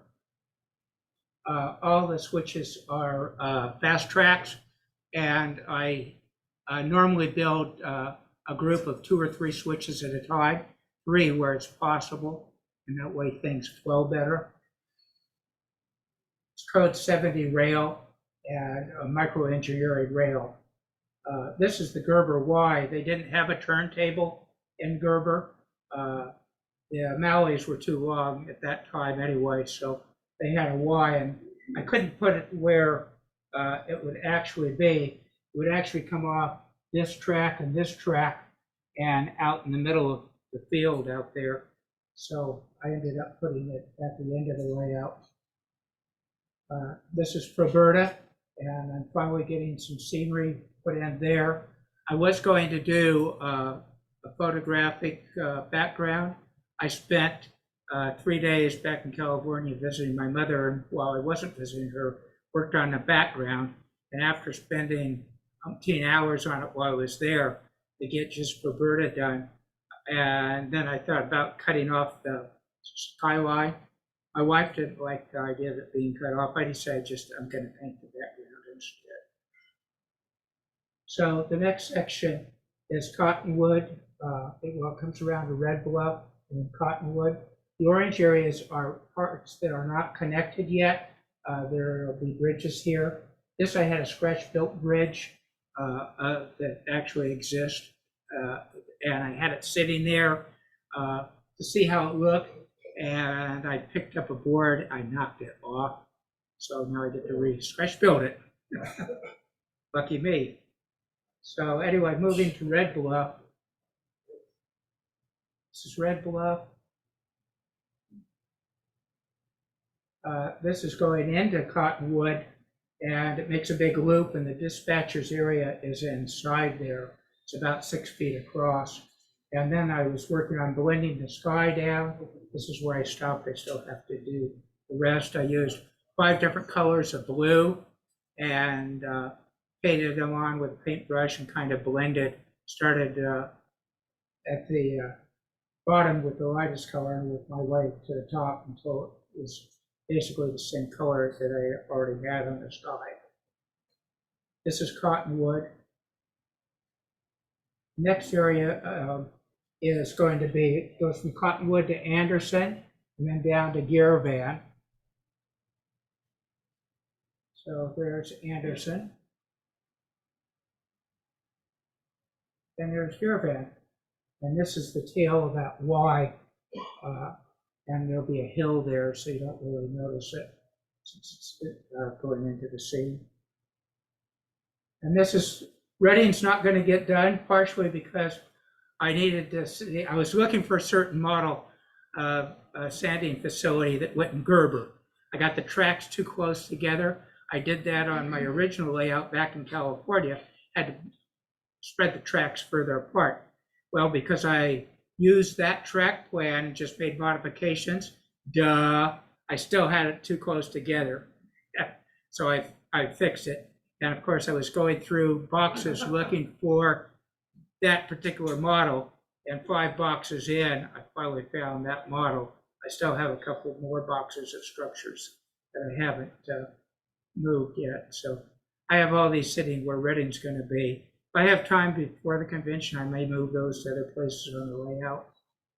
All the switches are fast tracks, and I normally build a group of 2 or 3 switches at a time, 3 where it's possible, and that way things flow better. It's code 70 rail and a micro-engineering rail. This is the Gerber Y. They didn't have a turntable in Gerber. The mallees were too long at that time anyway, so they had a Y, and I couldn't put it where it would actually be. It would actually come off this track and this track and out in the middle of the field out there. So I ended up putting it at the end of the layout. This is Proberta, and I'm finally getting some scenery put in there. I was going to do a photographic background. I spent 3 days back in California visiting my mother, and while I wasn't visiting her, worked on the background. And after spending 10 hours on it while I was there to get just Proberta done, and then I thought about cutting off the skyline. My wife didn't like the idea of it being cut off. I decided I'm going to paint the background instead. So the next section is Cottonwood. It comes around to Red Bluff and then Cottonwood. The orange areas are parts that are not connected yet. There will be bridges here. This I had a scratch-built bridge that actually exists, and I had it sitting there to see how it looked. And I picked up a board, I knocked it off. So now I get to re-scratch build it. Lucky me. So anyway, moving to Red Bluff. This is Red Bluff. This is going into Cottonwood, and it makes a big loop, and the dispatcher's area is inside there. It's about 6 feet across. And then I was working on blending the sky down. This is where I stopped. I still have to do the rest. I used 5 different colors of blue and painted them on with a paintbrush and kind of blended. Started at the bottom with the lightest color and worked my way to the top until it was basically the same color that I already had on the sky. This is Cottonwood. Next area is going to be, goes from Cottonwood to Anderson and then down to Caravan. So there's Anderson. And there's Caravan. And this is the tail of that Y. And there'll be a hill there, so you don't really notice it since it's going into the sea. And this is, Reading's not going to get done, partially because I needed this. I was looking for a certain model of a sanding facility that went in Gerber. I got the tracks too close together. I did that on my original layout back in California, had to spread the tracks further apart. Well, because I used that track plan, just made modifications, I still had it too close together. So I fixed it. And of course, I was going through boxes looking for that particular model, and 5 boxes in, I finally found that model. I still have a couple more boxes of structures that I haven't moved yet. So I have all these sitting where Reading's going to be. If I have time before the convention, I may move those to other places on the layout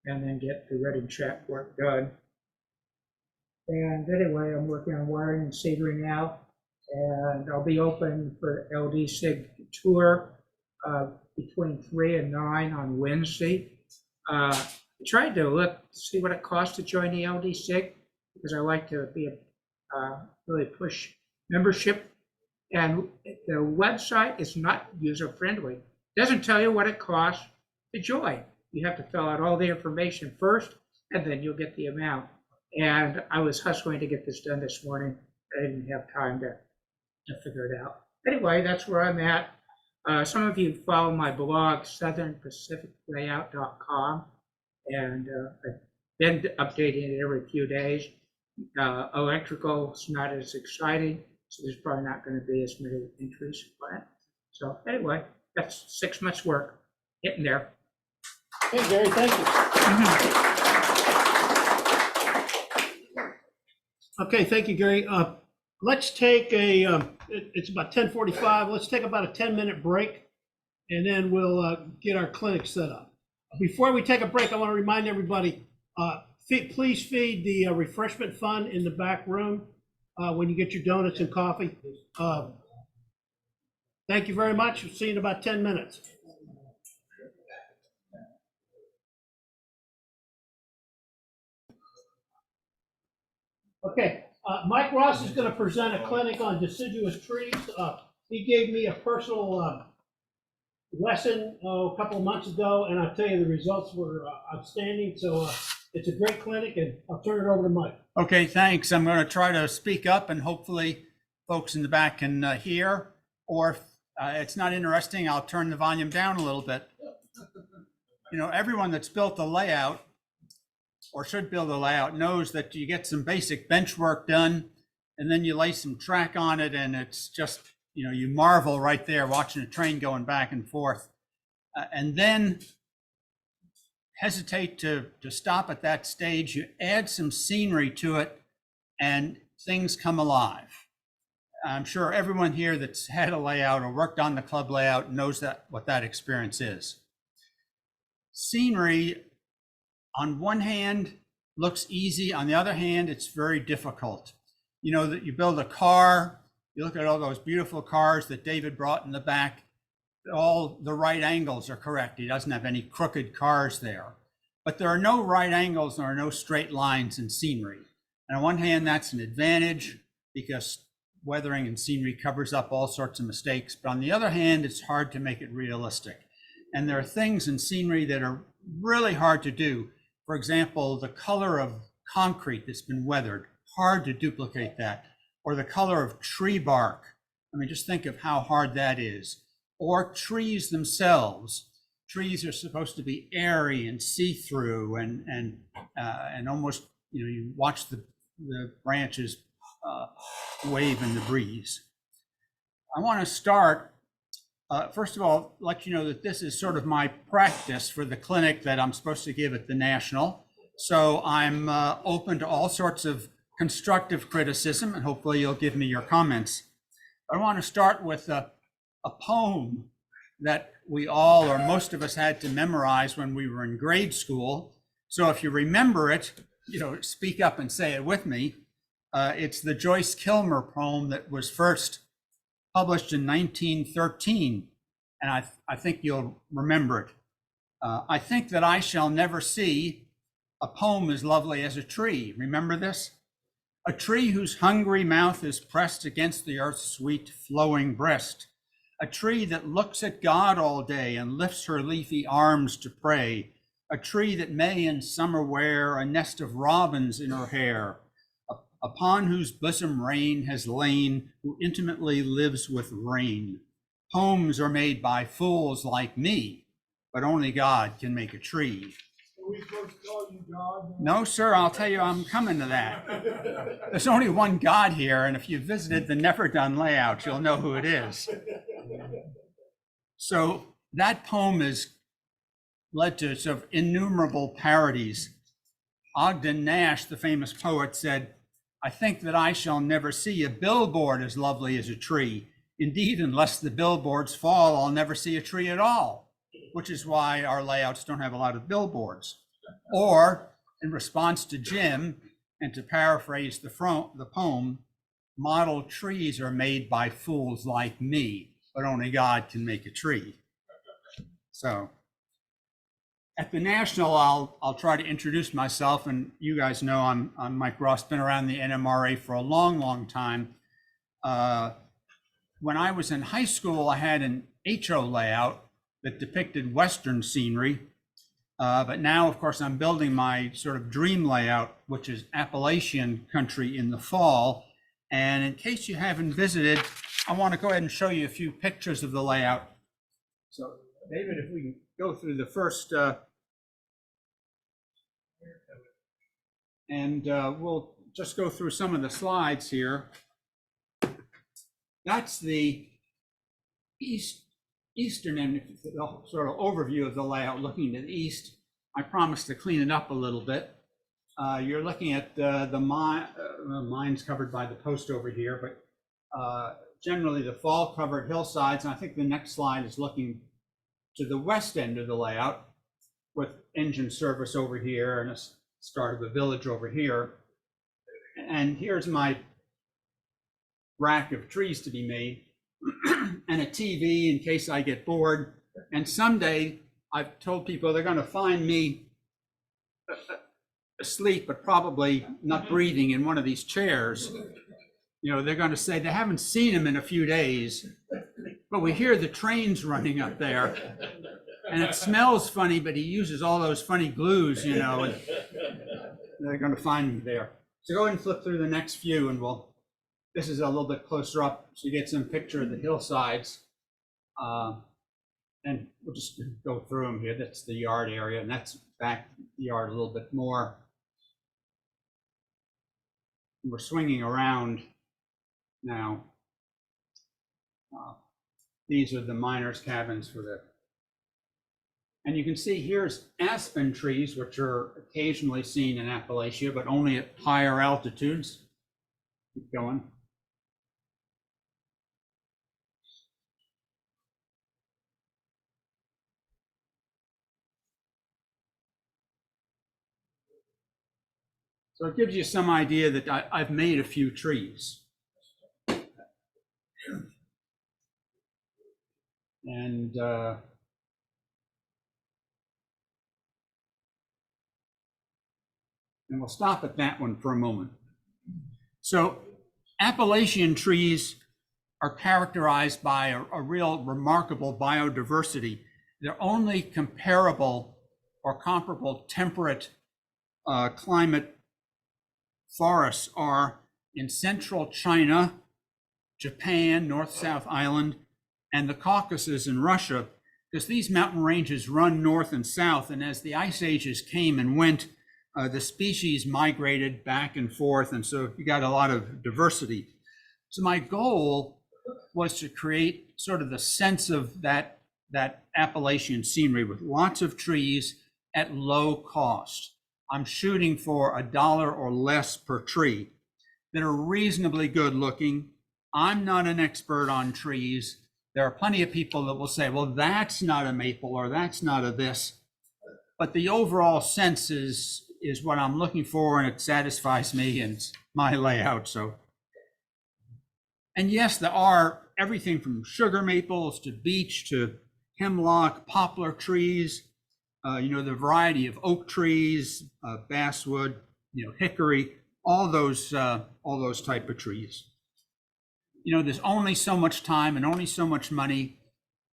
and then get the Reading track work done. And anyway, I'm working on wiring and cedering now, and I'll be open for LD SIG tour between 3 and 9 on Wednesday. I tried to see what it costs to join the LD SIG, because I like to be really push membership. And the website is not user friendly. It doesn't tell you what it costs to join. You have to fill out all the information first, and then you'll get the amount. And I was hustling to get this done this morning. I didn't have time to figure it out. Anyway, that's where I'm at. Some of you follow my blog, southernpacificlayout.com, and I've been updating it every few days. Electrical is not as exciting, so there's probably not going to be as many entries on it. So anyway, that's 6 months work, getting there. Hey, Gary, thank you. Okay, thank you, Gary. Let's take it's about 10:45. Let's take about a 10-minute break, and then we'll get our clinic set up. Before we take a break, I want to remind everybody, please feed the refreshment fund in the back room when you get your donuts and coffee. Thank you very much. We'll see you in about 10 minutes. Okay, Mike Ross is going to present a clinic on deciduous trees. He gave me a personal lesson a couple of months ago, and I'll tell you the results were outstanding. So it's a great clinic, and I'll turn it over to Mike. Okay, thanks. I'm going to try to speak up, and hopefully folks in the back can hear. Or if it's not interesting, I'll turn the volume down a little bit. You know, everyone that's built a layout or should build a layout knows that you get some basic bench work done, and then you lay some track on it, and it's just, you know, you marvel right there watching a train going back and forth. And then hesitate to stop at that stage. You add some scenery to it, and things come alive. I'm sure everyone here that's had a layout or worked on the club layout knows what that experience is. Scenery, on one hand, looks easy. On the other hand, it's very difficult. You know, that you build a car, you look at all those beautiful cars that David brought in the back, all the right angles are correct. He doesn't have any crooked cars there. But there are no right angles, there are no straight lines in scenery. And on one hand, that's an advantage because weathering and scenery covers up all sorts of mistakes. But on the other hand, it's hard to make it realistic. And there are things in scenery that are really hard to do. For example, the color of concrete that's been weathered, hard to duplicate that. Or the color of tree bark. I mean, just think of how hard that is. Or trees themselves. Trees are supposed to be airy and see-through and almost, you know, you watch the branches wave in the breeze. I want to start, first of all, let you know that this is sort of my practice for the clinic that I'm supposed to give at the National. So I'm open to all sorts of constructive criticism, and hopefully you'll give me your comments. I want to start with a poem that we all, or most of us, had to memorize when we were in grade school. So if you remember it, you know, speak up and say it with me. It's the Joyce Kilmer poem that was first published in 1913, and I think you'll remember it. I think that I shall never see a poem as lovely as a tree. Remember this? A tree whose hungry mouth is pressed against the earth's sweet flowing breast. A tree that looks at God all day and lifts her leafy arms to pray. A tree that may in summer wear a nest of robins in her hair. upon whose bosom rain has lain, who intimately lives with rain. Poems are made by fools like me, but only God can make a tree. Are we supposed to call you God? No, sir, I'll tell you, I'm coming to that. There's only one God here, and if you visited the Never Done layout, you'll know who it is. So that poem has led to sort of innumerable parodies. Ogden Nash, the famous poet, said, "I think that I shall never see a billboard as lovely as a tree. Indeed, unless the billboards fall, I'll never see a tree at all," which is why our layouts don't have a lot of billboards. Or, in response to Jim, and to paraphrase the poem, model trees are made by fools like me, but only God can make a tree. So, at the National, I'll try to introduce myself, and you guys know I'm Mike Ross, been around the NMRA for a long, long time. When I was in high school, I had an HO layout that depicted Western scenery. But now, of course, I'm building my sort of dream layout, which is Appalachian country in the fall. And in case you haven't visited, I want to go ahead and show you a few pictures of the layout. So, David, if we can go through the first, and we'll just go through some of the slides here. That's the eastern end, the sort of overview of the layout looking to the east. I promised to clean it up a little bit. You're looking at the mine's covered by the post over here, but generally the fall covered hillsides. And I think the next slide is looking to the west end of the layout with engine service over here and a start of a village over here. And here's my rack of trees to be made and a TV in case I get bored. And someday I've told people they're going to find me asleep, but probably not breathing in one of these chairs. You know, they're going to say they haven't seen him in a few days, but we hear the trains running up there and it smells funny, but he uses all those funny glues, you know, and they're going to find me there. So go ahead and flip through the next few and this is a little bit closer up so you get some picture of the hillsides. And we'll just go through them here. That's the yard area, and that's back the yard a little bit more. We're swinging around now. These are the miners' cabins for and you can see here's aspen trees, which are occasionally seen in Appalachia, but only at higher altitudes. Keep going. So it gives you some idea that I've made a few trees. And we'll stop at that one for a moment. So Appalachian trees are characterized by a real remarkable biodiversity. They're only comparable or comparable temperate climate forests are in central China, Japan, North-South Island, and the Caucasus in Russia, because these mountain ranges run north and south, and as the ice ages came and went, the species migrated back and forth, and so you got a lot of diversity. So my goal was to create sort of the sense of that Appalachian scenery with lots of trees at low cost. I'm shooting for $1 or less per tree that are reasonably good looking. I'm not an expert on trees. There are plenty of people that will say, well, that's not a maple or that's not a this. But the overall sense is what I'm looking for, and it satisfies me and it's my layout. So, and yes, there are everything from sugar maples to beech to hemlock, poplar trees. You know, the variety of oak trees, basswood, you know, hickory, all those type of trees. You know, there's only so much time and only so much money.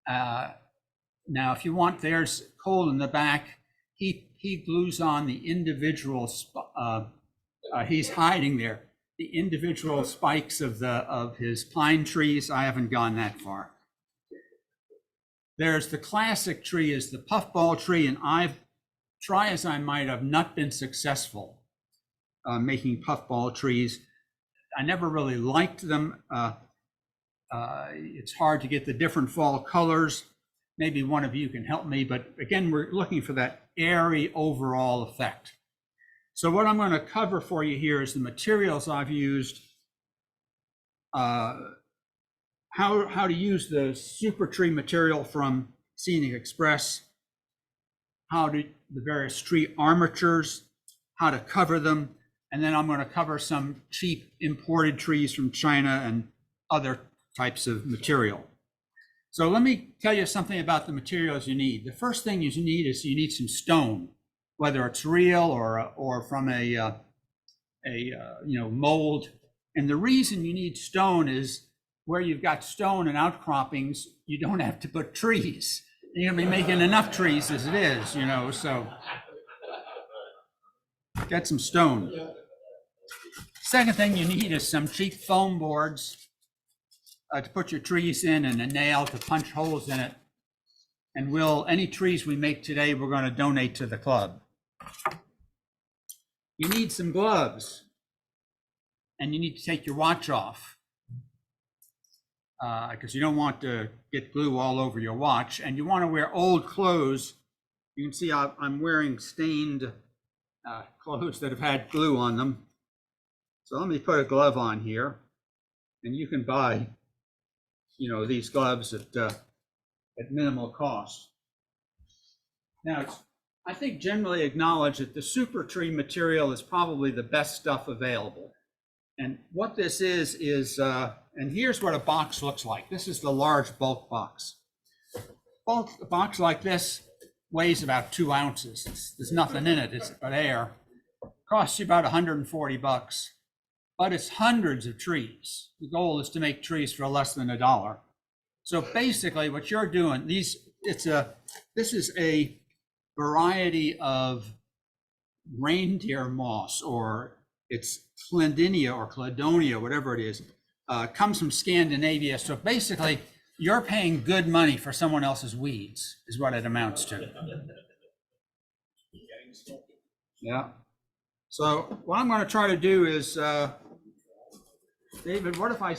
Now, if you want, there's Cole in the back. He glues on the individual. He's hiding there. the individual spikes of his pine trees. I haven't gone that far. There's the classic tree is the puffball tree, and I've, try as I might, have not been successful making puffball trees. I never really liked them. It's hard to get the different fall colors. Maybe one of you can help me, but again, we're looking for that airy overall effect. So what I'm going to cover for you here is the materials I've used, how to use the super tree material from Scenic Express, the various tree armatures, how to cover them, and then I'm going to cover some cheap imported trees from China and other types of material. So let me tell you something about the materials you need. The first thing you need is you need some stone, whether it's real or from a mold. And the reason you need stone is where you've got stone and outcroppings, you don't have to put trees. You're gonna be making enough trees as it is, so get some stone. Second thing you need is some cheap foam boards to put your trees in and a nail to punch holes in it. And any trees we make today, we're going to donate to the club. You need some gloves, and you need to take your watch off because you don't want to get glue all over your watch, and you want to wear old clothes. You can see I'm wearing stained clothes that have had glue on them. So let me put a glove on here, and you can buy these gloves at minimal cost. Now, I think generally acknowledged that the super tree material is probably the best stuff available. And what this is, and here's what a box looks like. This is the large bulk box. A box like this weighs about 2 ounces. There's nothing in it, it's but air. Costs you about $140. But it's hundreds of trees. The goal is to make trees for less than $1. So basically what you're doing, this is a variety of reindeer moss, or it's Clendinia or Cladonia, whatever it is, comes from Scandinavia. So basically you're paying good money for someone else's weeds is what it amounts to. Yeah. So what I'm going to try to do is, David, what if I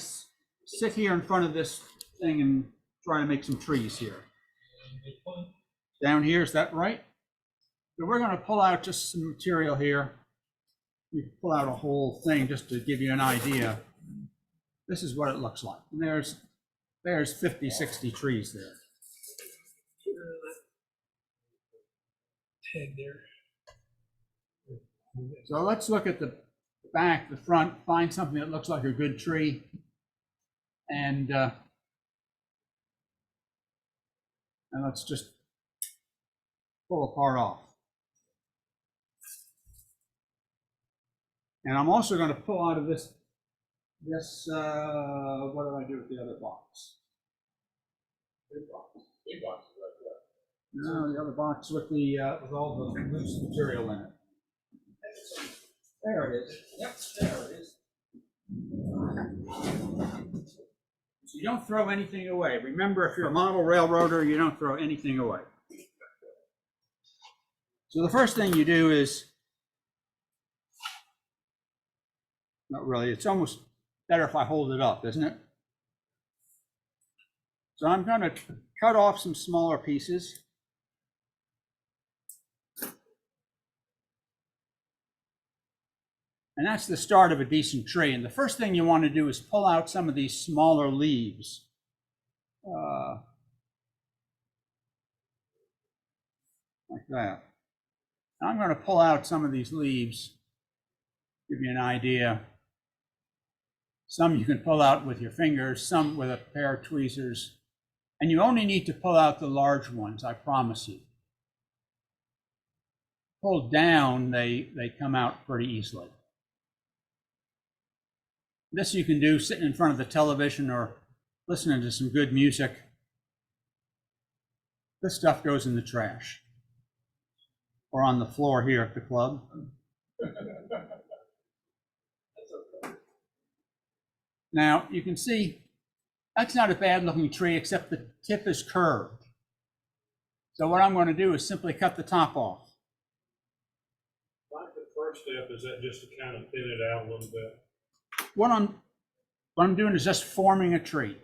sit here in front of this thing and try to make some trees here? Down here, is that right? So we're going to pull out just some material here. We pull out a whole thing just to give you an idea. This is what it looks like. And there's 50, 60 trees there. Tag there. So let's look at the back, the front, find something that looks like a good tree, and let's just pull a part off. And I'm also going to pull out of this, what did I do with the other box? Big box right there. No, the other box with all the loose material in it. There it is. Yep, there it is. So you don't throw anything away. Remember, if you're a model railroader, you don't throw anything away. So the first thing you do is, not really, it's almost better if I hold it up, isn't it? So I'm going to cut off some smaller pieces. And that's the start of a decent tree. And the first thing you want to do is pull out some of these smaller leaves. Like that. Now I'm going to pull out some of these leaves, give you an idea. Some you can pull out with your fingers, some with a pair of tweezers. And you only need to pull out the large ones, I promise you. Pulled down, they come out pretty easily. This you can do sitting in front of the television or listening to some good music. This stuff goes in the trash or on the floor here at the club. Now you can see that's not a bad looking tree, except the tip is curved. So what I'm going to do is simply cut the top off. Like the first step, is that just to kind of thin it out a little bit? What I'm doing is just forming a tree.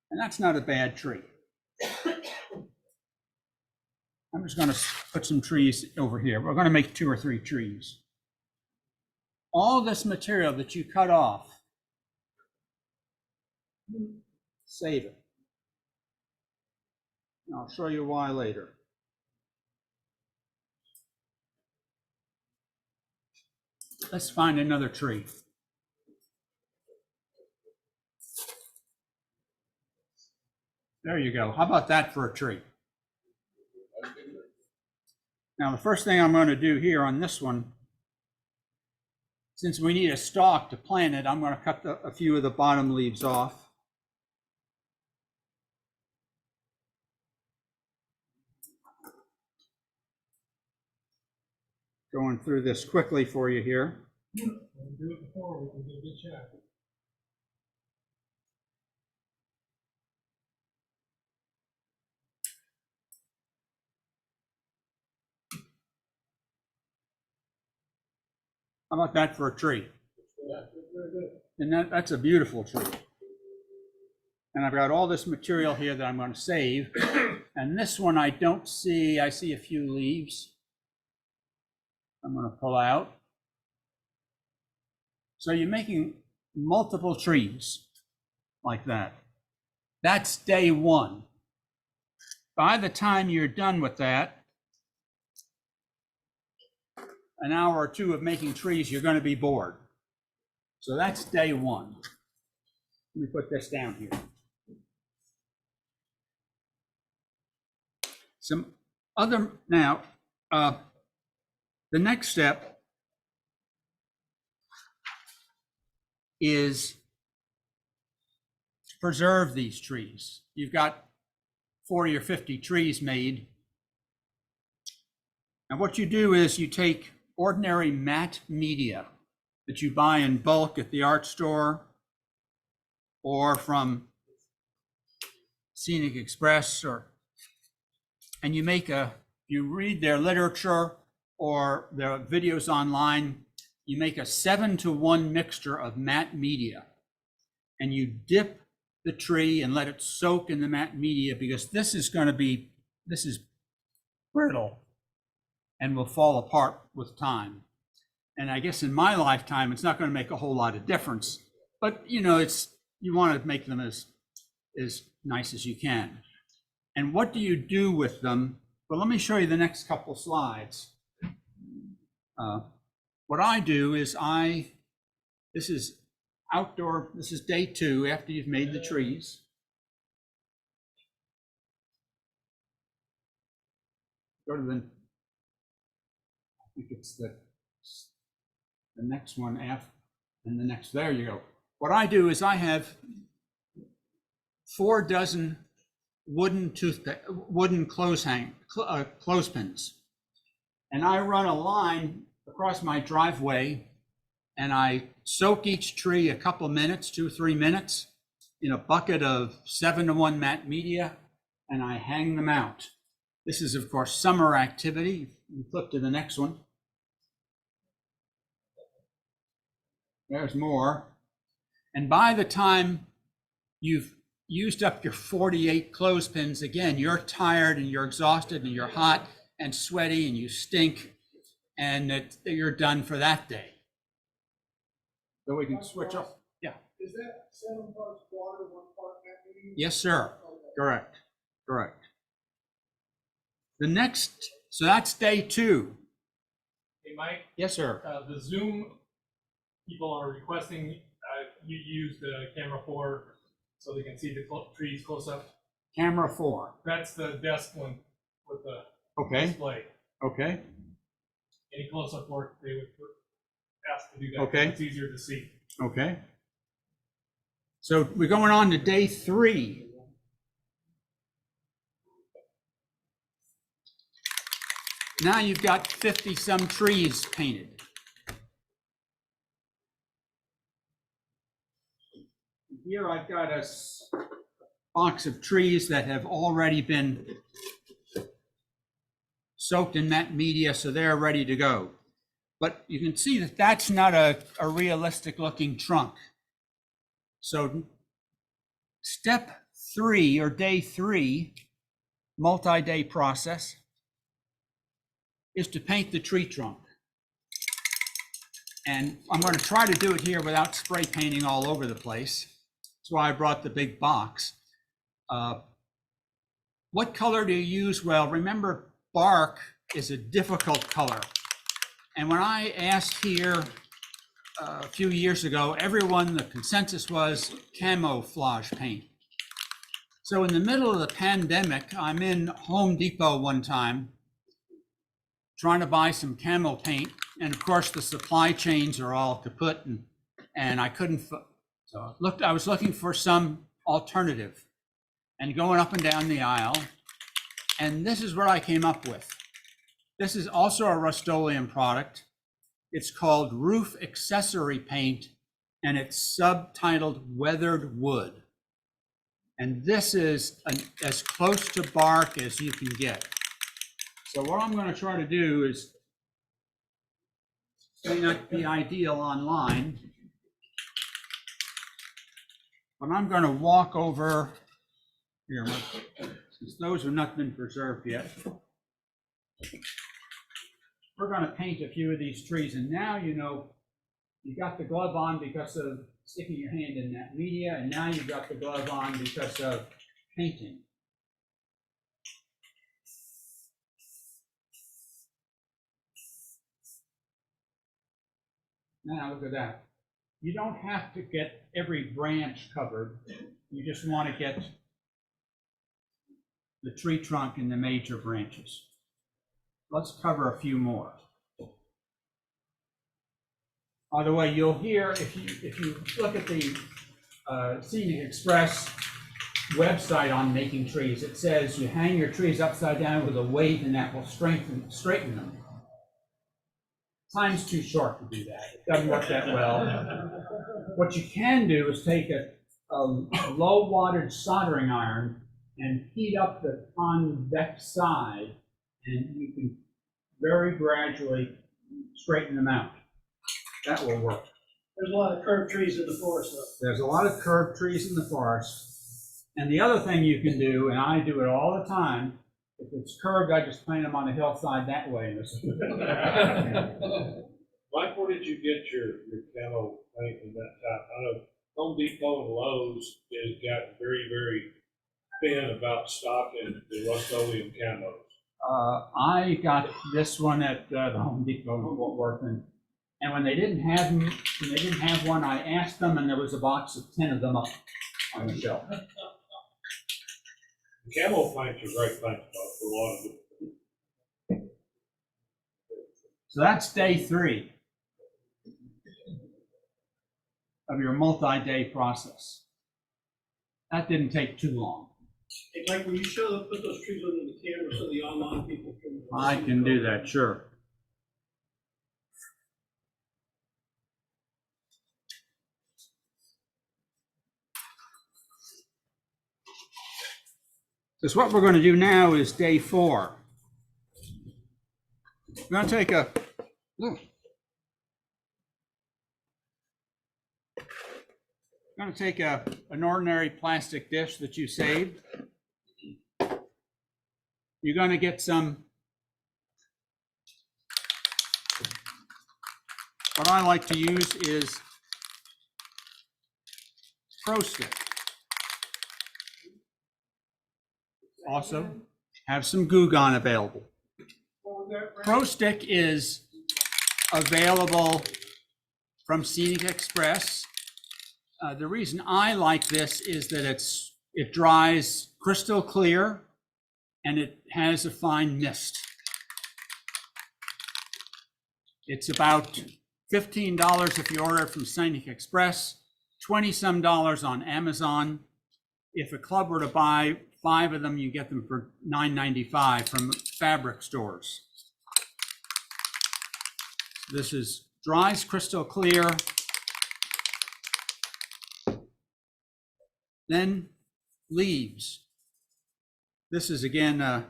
And that's not a bad tree. I'm just going to put some trees over here. We're going to make 2 or 3 trees. All this material that you cut off, save it. And I'll show you why later. Let's find another tree. There you go. How about that for a tree? Now, the first thing I'm going to do here on this one, since we need a stalk to plant it, I'm going to cut a few of the bottom leaves off. Going through this quickly for you here. We'll do it before we can get a good shot. How about that for a tree? Yeah, very good. And that's a beautiful tree. And I've got all this material here that I'm going to save. And this one I don't see, I see a few leaves. I'm going to pull out. So you're making multiple trees like that. That's day 1. By the time you're done with that, an hour or 2 of making trees, you're going to be bored. So that's day 1. Let me put this down here. Some other, now, the next step is to preserve these trees. You've got 40 or 50 trees made. And what you do is you take ordinary matte media that you buy in bulk at the art store or from Scenic Express, and you make you read their literature or their videos online, you make a 7-to-1 mixture of matte media, and you dip the tree and let it soak in the matte media, because this is brittle and will fall apart with time. And I guess in my lifetime, it's not going to make a whole lot of difference, but you want to make them as nice as you can. And what do you do with them? Well, let me show you the next couple slides. What I do is this is outdoor, this is day 2 after you've made the trees. Go to I think it's the next one after, and the next, there you go. What I do is I have 4 dozen wooden clothespins, and I run a line across my driveway, and I soak each tree a couple of minutes, 2-3 minutes, in a bucket of 7-to-1 matte media, and I hang them out. This is, of course, summer activity. You flip to the next one. There's more. And by the time you've used up your 48 clothespins, again, you're tired and you're exhausted and you're hot and sweaty and you stink, and you're done for that day. So we can switch off. Yeah. Is that 7 parts water, 1 part magnesium? Yes, sir. Correct. Correct. The next, so that's day 2. Hey, Mike? Yes, sir. The Zoom people are requesting you use the camera 4 so they can see the trees close up. Camera 4. That's the desk one with the display. Okay. Any close-up work, they would ask to do that. Okay. It's easier to see. Okay. So we're going on to day 3. Now you've got 50-some trees painted. here I've got a box of trees that have already been soaked in that media, so they're ready to go. But you can see that that's not a realistic looking trunk. So step 3 or day 3, multi-day process, is to paint the tree trunk. And I'm going to try to do it here without spray painting all over the place. That's why I brought the big box. What color do you use? Well, remember, bark is a difficult color. And when I asked here a few years ago, everyone, the consensus was camouflage paint. So in the middle of the pandemic, I'm in Home Depot one time trying to buy some camo paint. And of course, the supply chains are all kaput, and I couldn't, so I was looking for some alternative and going up and down the aisle. And this is what I came up with. This is also a Rust-Oleum product. It's called Roof Accessory Paint, and it's subtitled Weathered Wood. And this is as close to bark as you can get. So what I'm going to try to do is, may not be ideal online, but I'm going to walk over here, since those have not been preserved yet. We're going to paint a few of these trees, and now you know you got the glove on because of sticking your hand in that media, and now you've got the glove on because of painting. Now look at that. You don't have to get every branch covered. You just want to get the tree trunk and the major branches. Let's cover a few more. By the way, you'll hear, if you look at the Scenic Express website on making trees, it says you hang your trees upside down with a weight and that will straighten them. Time's too short to do that. It doesn't work that well. What you can do is take a low wattage soldering iron and heat up the convex side, and you can very gradually straighten them out. That will work. There's a lot of curved trees in the forest, though. There's a lot of curved trees in the forest. And the other thing you can do, and I do it all the time, if it's curved, I just plant them on the hillside that way. Mike, where did you get your camo paint in that type? I know Home Depot and Lowe's has got very, very thin about stocking the Rust-Oleum camos. I got this one at the Home Depot in Fort Worth, and when they didn't have one, I asked them, and there was a box of 10 of them up on the shelf. Camo paint's a great paint for a lot of it. So that's day 3 of your multi-day process. That didn't take too long. Hey, Mike, will you put those trees under the camera so the online people can? I can do that, sure. Because what we're going to do now is day 4. We're going to take an ordinary plastic dish that you saved. You're going to get some, what I like to use is Pro Stick. Also, have some Goo Gone available. Pro Stick is available from Scenic Express. The reason I like this is that it dries crystal clear and it has a fine mist. It's about $15 if you order from Scenic Express, $20-some on Amazon. If a club were to buy 5 of them, you get them for $9.95 from fabric stores. This is dries crystal clear. Then leaves. This is again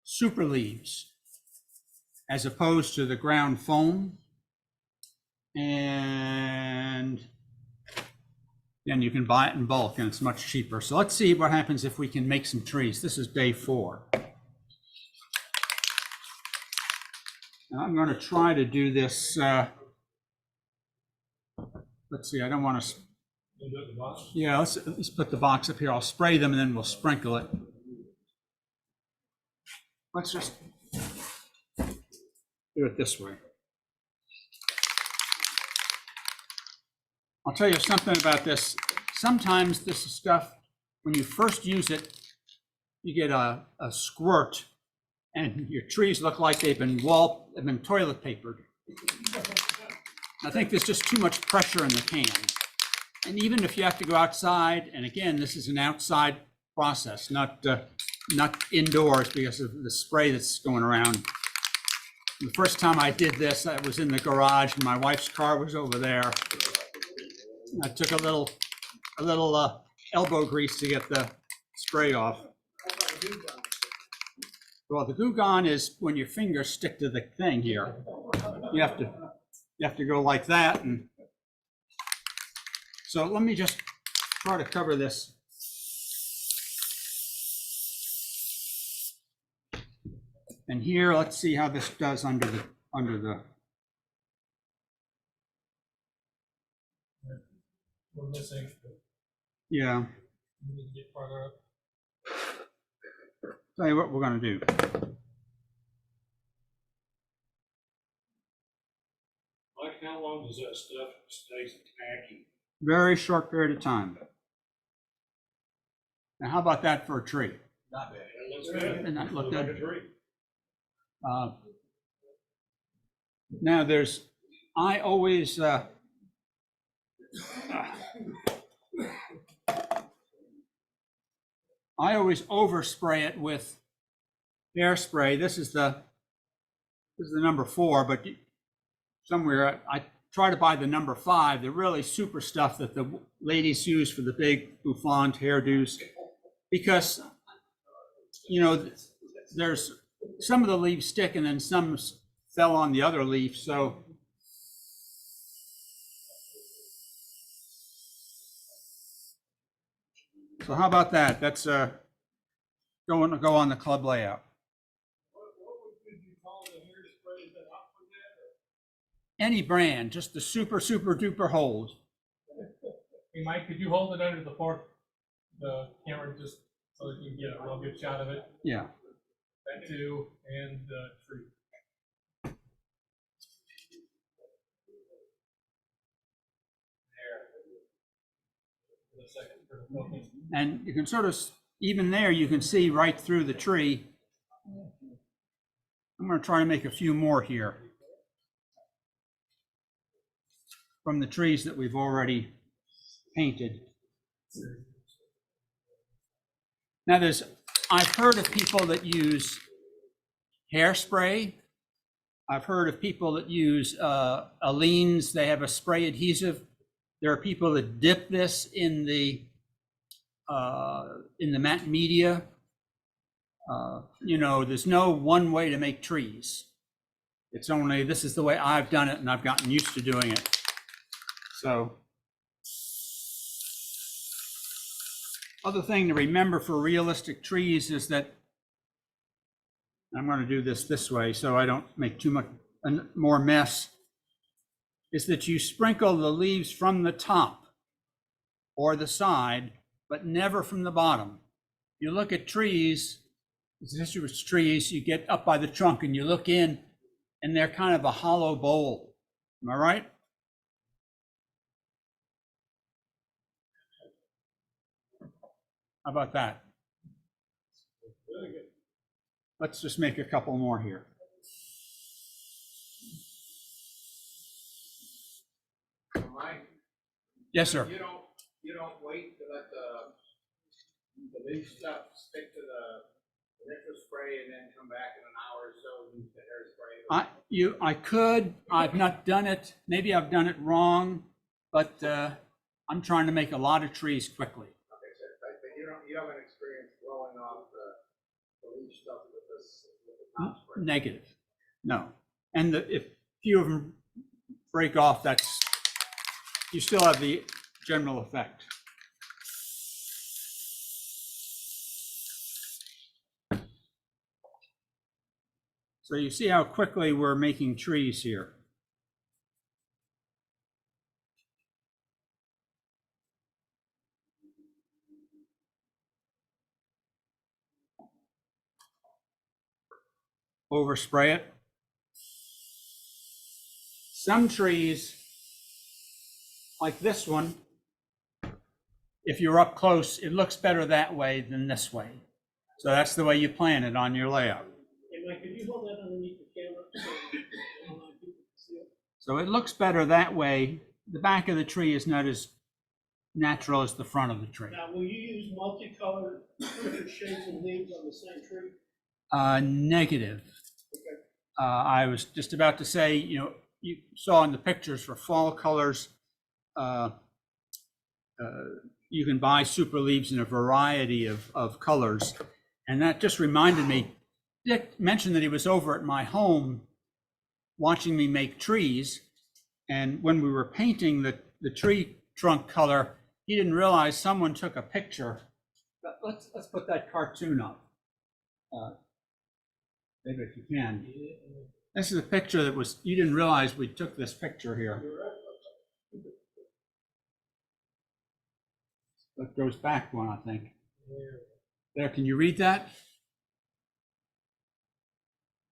super leaves as opposed to the ground foam. And then you can buy it in bulk and it's much cheaper. So let's see what happens if we can make some trees. This is day 4. Now I'm going to try to do this. Let's see, I don't want to. Yeah, let's put the box up here. I'll spray them and then we'll sprinkle it. Let's just do it this way. I'll tell you something about this. Sometimes this stuff, when you first use it, you get a squirt and your trees look like they've been toilet papered. I think there's just too much pressure in the can. And even if you have to go outside, and again, this is an outside process, not indoors because of the spray that's going around. The first time I did this, I was in the garage and my wife's car was over there. I took a little elbow grease to get the spray off. Well, the Goo Gone is when your fingers stick to the thing here. You have to go like that, and so let me just try to cover this. And here, let's see how this does under the. We're missing. Yeah. We need to get farther up. Tell you what we're going to do. Like, how long does that stuff stay tacky? Very short period of time. Now, how about that for a tree? Not bad. It looks good. Doesn't that look Like good? a tree. Now I always overspray it with hairspray. This is the number 4, but somewhere I try to buy the number 5, the really super stuff that the ladies use for the big bouffant hairdos, because there's some of the leaves stick and then some fell on the other leaf. So how about that? That's go on the club layout. Any brand, just the super duper hold. Hey, Mike, could you hold it under the camera just so that you can get a real good shot of it? Yeah. That too, and the tree. And you can sort of, even there, you can see right through the tree. I'm going to try to make a few more here from the trees that we've already painted. Now I've heard of people that use hairspray. I've heard of people that use Aleene's. They have a spray adhesive. There are people that dip this in the matte media. There's no one way to make trees. It's only, this is the way I've done it and I've gotten used to doing it. So, other thing to remember for realistic trees is that, I'm going to do this way so I don't make too much more mess, is that you sprinkle the leaves from the top or the side, but never from the bottom. You look at trees, deciduous trees, you get up by the trunk and you look in and they're kind of a hollow bowl. Am I right? How about that? Let's just make a couple more here. Mike? Yes, sir. You don't wait to let the leaf stuff stick to the initial spray and then come back in an hour or so and use the hairspray? I could. I've not done it. Maybe I've done it wrong, but I'm trying to make a lot of trees quickly. you haven't experienced blowing off the leaf stuff with the top spray? Negative, no. And if few of them break off, you still have the general effect. So you see how quickly we're making trees here. Overspray it. Some trees, like this one, if you're up close, it looks better that way than this way. So that's the way you plan it on your layout. Hey, Mike, could you hold that underneath the camera? So people can see it? So it looks better that way. The back of the tree is not as natural as the front of the tree. Now, will you use multicolored different shades of leaves on the same tree? Negative. Okay. I was just about to say, you saw in the pictures for fall colors, you can buy super leaves in a variety of colors. And that just reminded me, Dick mentioned that he was over at my home watching me make trees. And when we were painting the tree trunk color, he didn't realize someone took a picture. Let's put that cartoon up. Maybe if you can. This is a picture you didn't realize we took this picture here. That goes back one, I think. There, can you read that?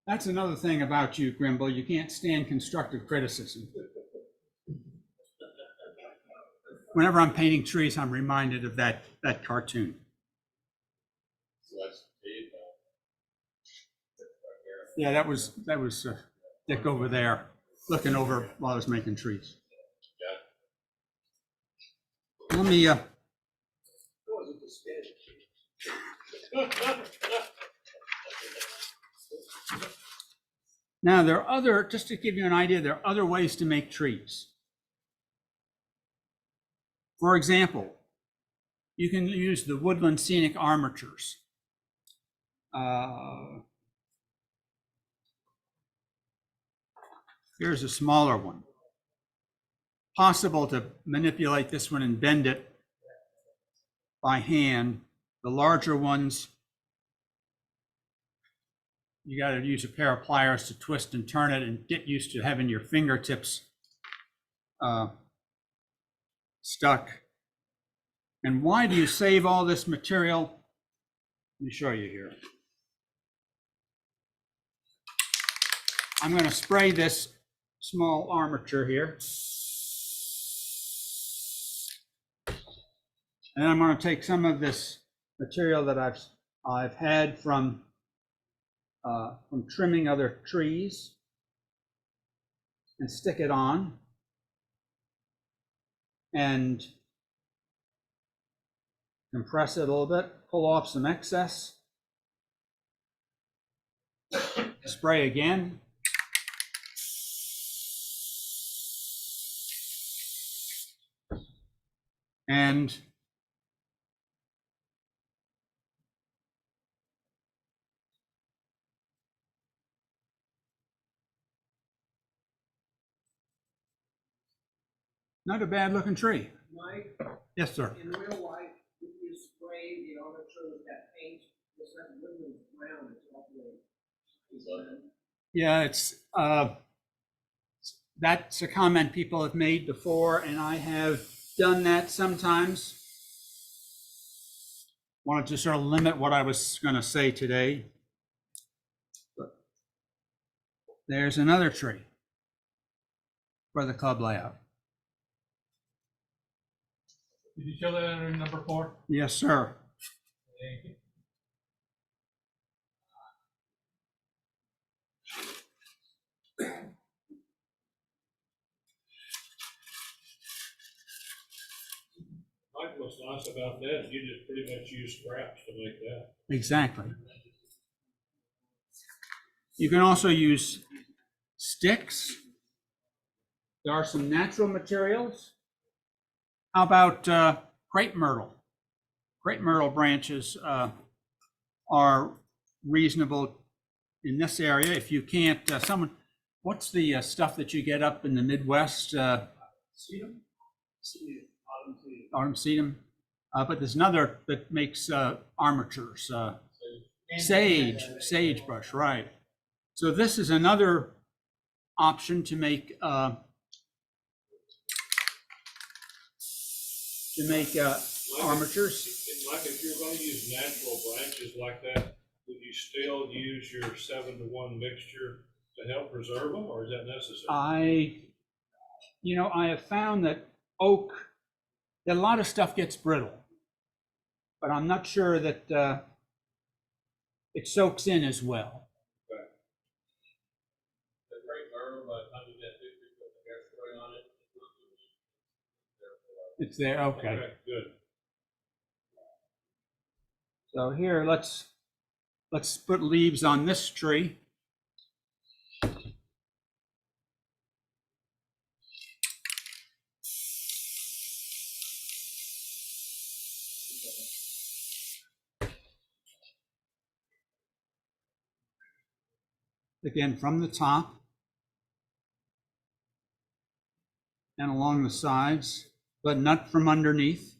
That's another thing about you, Grimble. You can't stand constructive criticism. Whenever I'm painting trees, I'm reminded of that cartoon. So that's Dave. Yeah, that was Dick over there, looking over while I was making trees. Yeah. Let me Now there are just to give you an idea, there are other ways to make trees. For example, you can use the woodland scenic armatures. Here's a smaller one. Possible to manipulate this one and bend it by hand. The larger ones, you got to use a pair of pliers to twist and turn it and get used to having your fingertips stuck. And why do you save all this material? Let me show you here. I'm going to spray this small armature here. And I'm going to take some of this material that I've had from trimming other trees and stick it on and compress it a little bit, pull off some excess, spray again. And not a bad looking tree. Mike? Yes, sir. In real life, if you spray the armature with that paint, it's not living ground, it's lovely. Yeah, that's a comment people have made before, and I have done that sometimes. Wanted to sort of limit what I was going to say today. But there's another tree for the club layout. Did you show that under number 4? Yes, sir. Thank you. Mike, what's nice about that, you just pretty much use scraps to make that. Exactly. You can also use sticks. There are some natural materials. How about crepe myrtle? crepe myrtle branches are reasonable in this area. If you can't, what's the stuff that you get up in the Midwest? Sedum? Autumn sedum. But there's another that makes armatures. Sagebrush, right. So this is another option to make armatures. Mike, if you're going to use natural branches like that, would you still use your 7-to-1 mixture to help preserve them, or is that necessary? I have found that oak, that a lot of stuff gets brittle, but I'm not sure that it soaks in as well. The crepe myrtle, by the time you get to put the hairspray on it, It's there, okay. Okay, good. So here, let's put leaves on this tree. Again, from the top and along the sides, but not from underneath.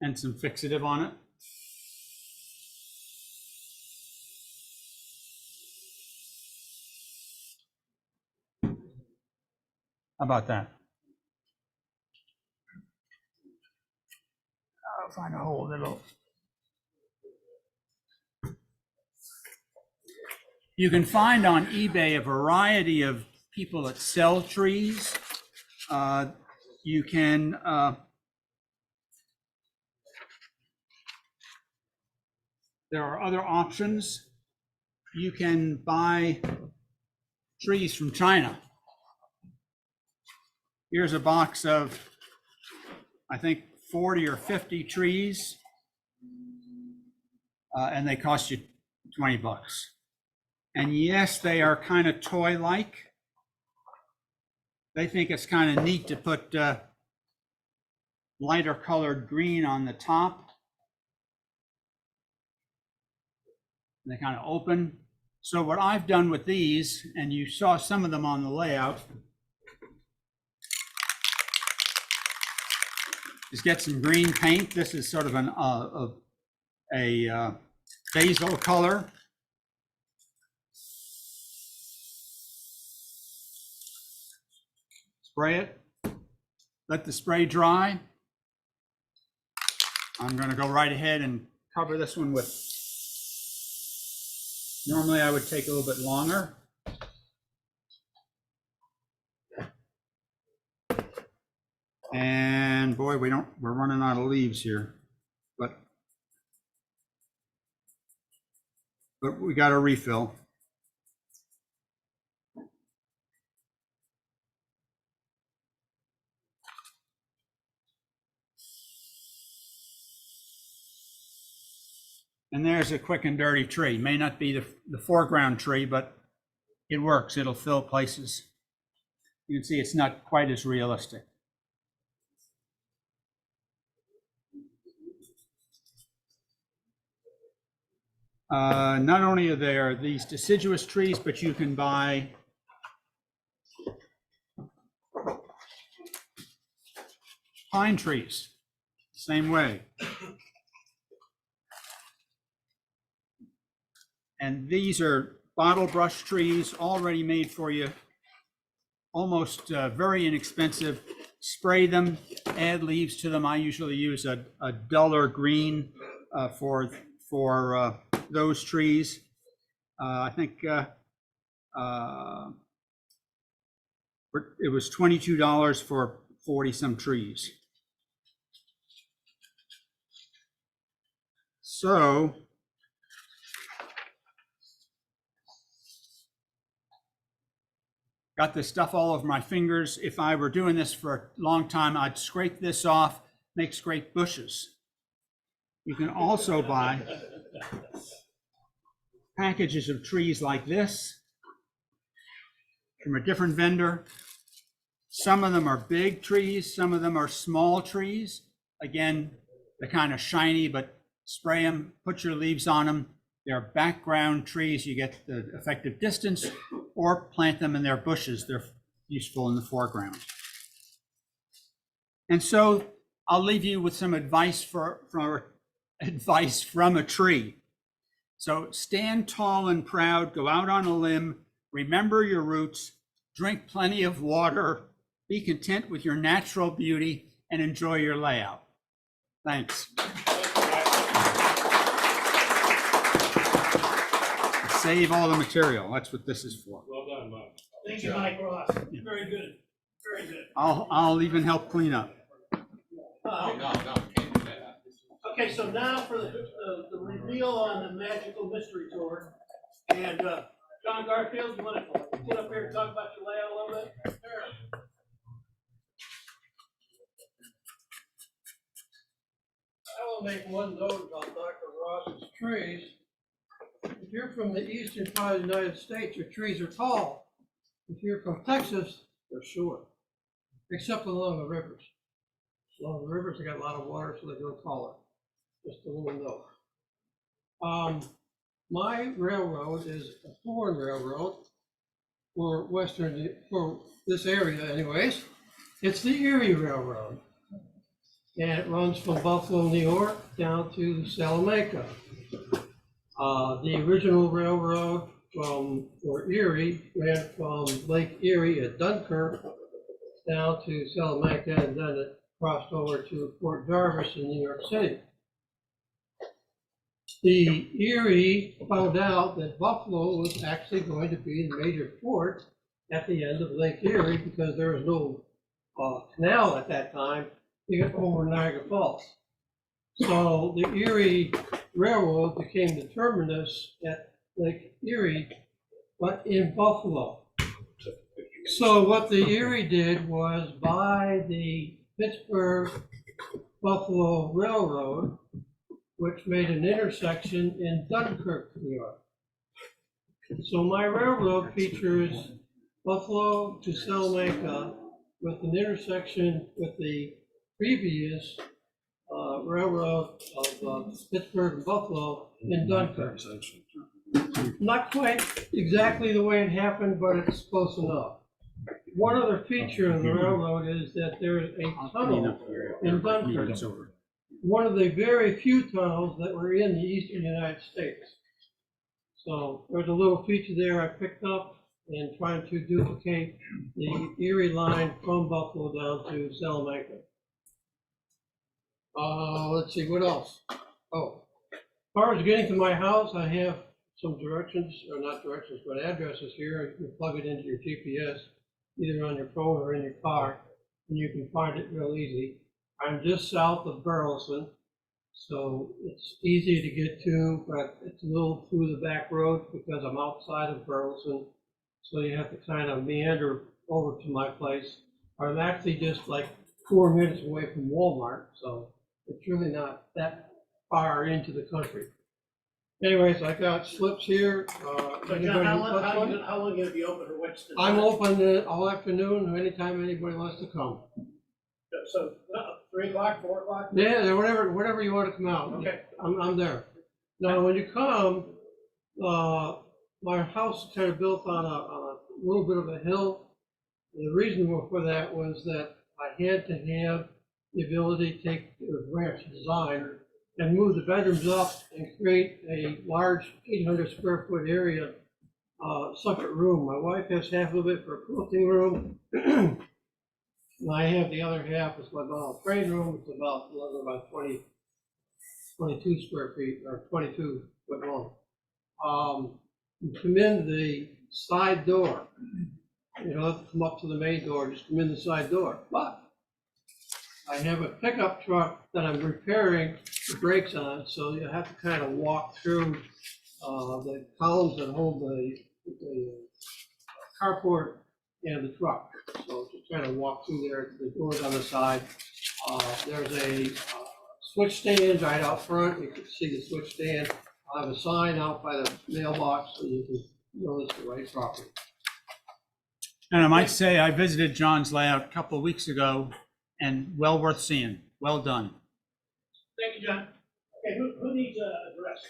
And some fixative on it. How about that? I'll find a hole that'll. You can find on eBay a variety of people that sell trees. You can there are other options. You can buy trees from China. Here's a box of, I think, 40 or 50 trees, and they cost you $20. And yes, they are kind of toy-like. They think it's kind of neat to put lighter colored green on the top. They kind of open. So what I've done with these, and you saw some of them on the layout, is get some green paint. This is sort of a basil color. Spray it. Let the spray dry. I'm going to go right ahead and cover this one with, normally I would take a little bit longer. And boy, we're running out of leaves here, but we got a refill. And there's a quick and dirty tree. May not be the foreground tree, but it works. It'll fill places. You can see it's not quite as realistic. Not only are there these deciduous trees, but you can buy pine trees, same way. And these are bottle brush trees already made for you, almost very inexpensive. Spray them, add leaves to them. I usually use a duller green for those trees. I think it was $22 for 40 some trees. So got this stuff all over my fingers. If I were doing this for a long time, I'd scrape this off, makes great bushes. You can also buy packages of trees like this from a different vendor. Some of them are big trees, some of them are small trees. Again, they're kind of shiny, but spray them, put your leaves on them. They're background trees, you get the effective distance, or plant them in their bushes. They're useful in the foreground. And so I'll leave you with some advice from a tree. So stand tall and proud, go out on a limb, remember your roots, drink plenty of water, be content with your natural beauty, and enjoy your layout. Thanks. Save all the material. That's what this is for. Well done, Mike. Thank you, Mike Ross. Very good. Very good. I'll even help clean up. No, you can't do that. Okay, so now for the reveal on the magical mystery tour. And John Garfield, you want to get up here and talk about your layout a little bit? I will make one note about Dr. Ross's trees. If you're from the eastern part of the United States, your trees are tall. If you're from Texas, they're short, except along the rivers. Along the rivers, they got a lot of water, so they grow taller. Just a little note. My railroad is a foreign railroad for this area anyways. It's the Erie Railroad. And it runs from Buffalo, New York down to Salamanca. The original railroad for Erie ran from Lake Erie at Dunkirk down to Salamanca, and then it crossed over to Fort Jarvis in New York City. The Erie found out that Buffalo was actually going to be the major port at the end of Lake Erie because there was no canal at that time to get over Niagara Falls. So the Erie Railroad became the terminus at Lake Erie, but in Buffalo. So what the Erie did was buy the Pittsburgh Buffalo Railroad, which made an intersection in Dunkirk, New York. So my railroad features Buffalo to Salamanca with an intersection with the previous railroad of Pittsburgh and Buffalo in Dunkirk. Not quite exactly the way it happened, but it's close enough. One other feature of the railroad is that there is a tunnel in Dunkirk. One of the very few tunnels that were in the eastern United States. So there's a little feature there I picked up in trying to duplicate the Erie line from Buffalo down to Salamanca. Let's see, what else? Oh, as far as getting to my house, I have some directions, or not directions, but addresses here. You can plug it into your GPS, either on your phone or in your car, and you can find it real easy. I'm just south of Burleson, so it's easy to get to, but it's a little through the back road because I'm outside of Burleson. So you have to kind of meander over to my place. I'm actually just like 4 minutes away from Walmart, so it's really not that far into the country. Anyways, I got slips here. So John, how long are you gonna be open, or what's the? I'm open all afternoon, or anytime anybody wants to come. So 3 o'clock, 4 o'clock? Yeah, whatever you want to come out. Okay. I'm there. Now, when you come, my house is kind of built on a little bit of a hill. The reason for that was that I had to have the ability to take the ranch design and move the bedrooms up and create a large 800 square foot area, separate room. My wife has half of it for a quilting room. And I have the other half is what a trade room. It's about 22 square feet, or 22 foot long. You come in the side door. You don't have to come up to the main door, just come in the side door. But I have a pickup truck that I'm repairing the brakes on, so you have to kind of walk through the columns that hold the carport and the truck. So just kind of walk through there, the doors on the side. There's a switch stand right out front. You can see the switch stand. I'll have a sign out by the mailbox so you can know it's the right property. And I might say, I visited John's layout a couple of weeks ago, and well worth seeing. Well done. Thank you, John. Okay, who needs a address?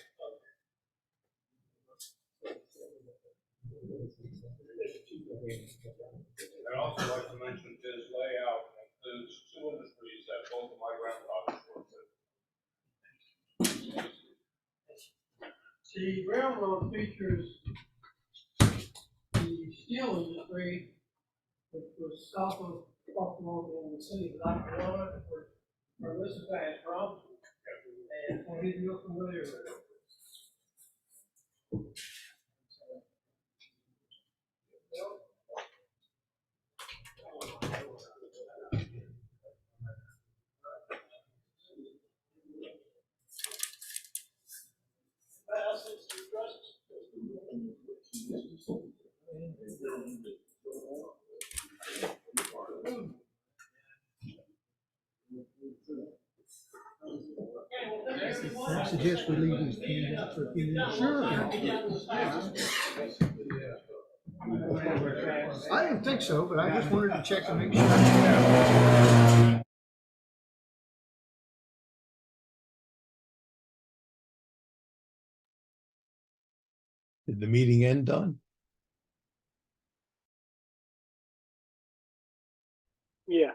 I'd also like to mention his layout includes two industries that both of my grandfathers worked in. The railroad features the steel industry, which was south of Buffalo in the city of Lackawanna, where this guy is from. And he's real familiar with it. I suggest we leave these cans out for a few minutes. I didn't think so, but I just wanted to check and make sure. Did the meeting end, Don? Yeah.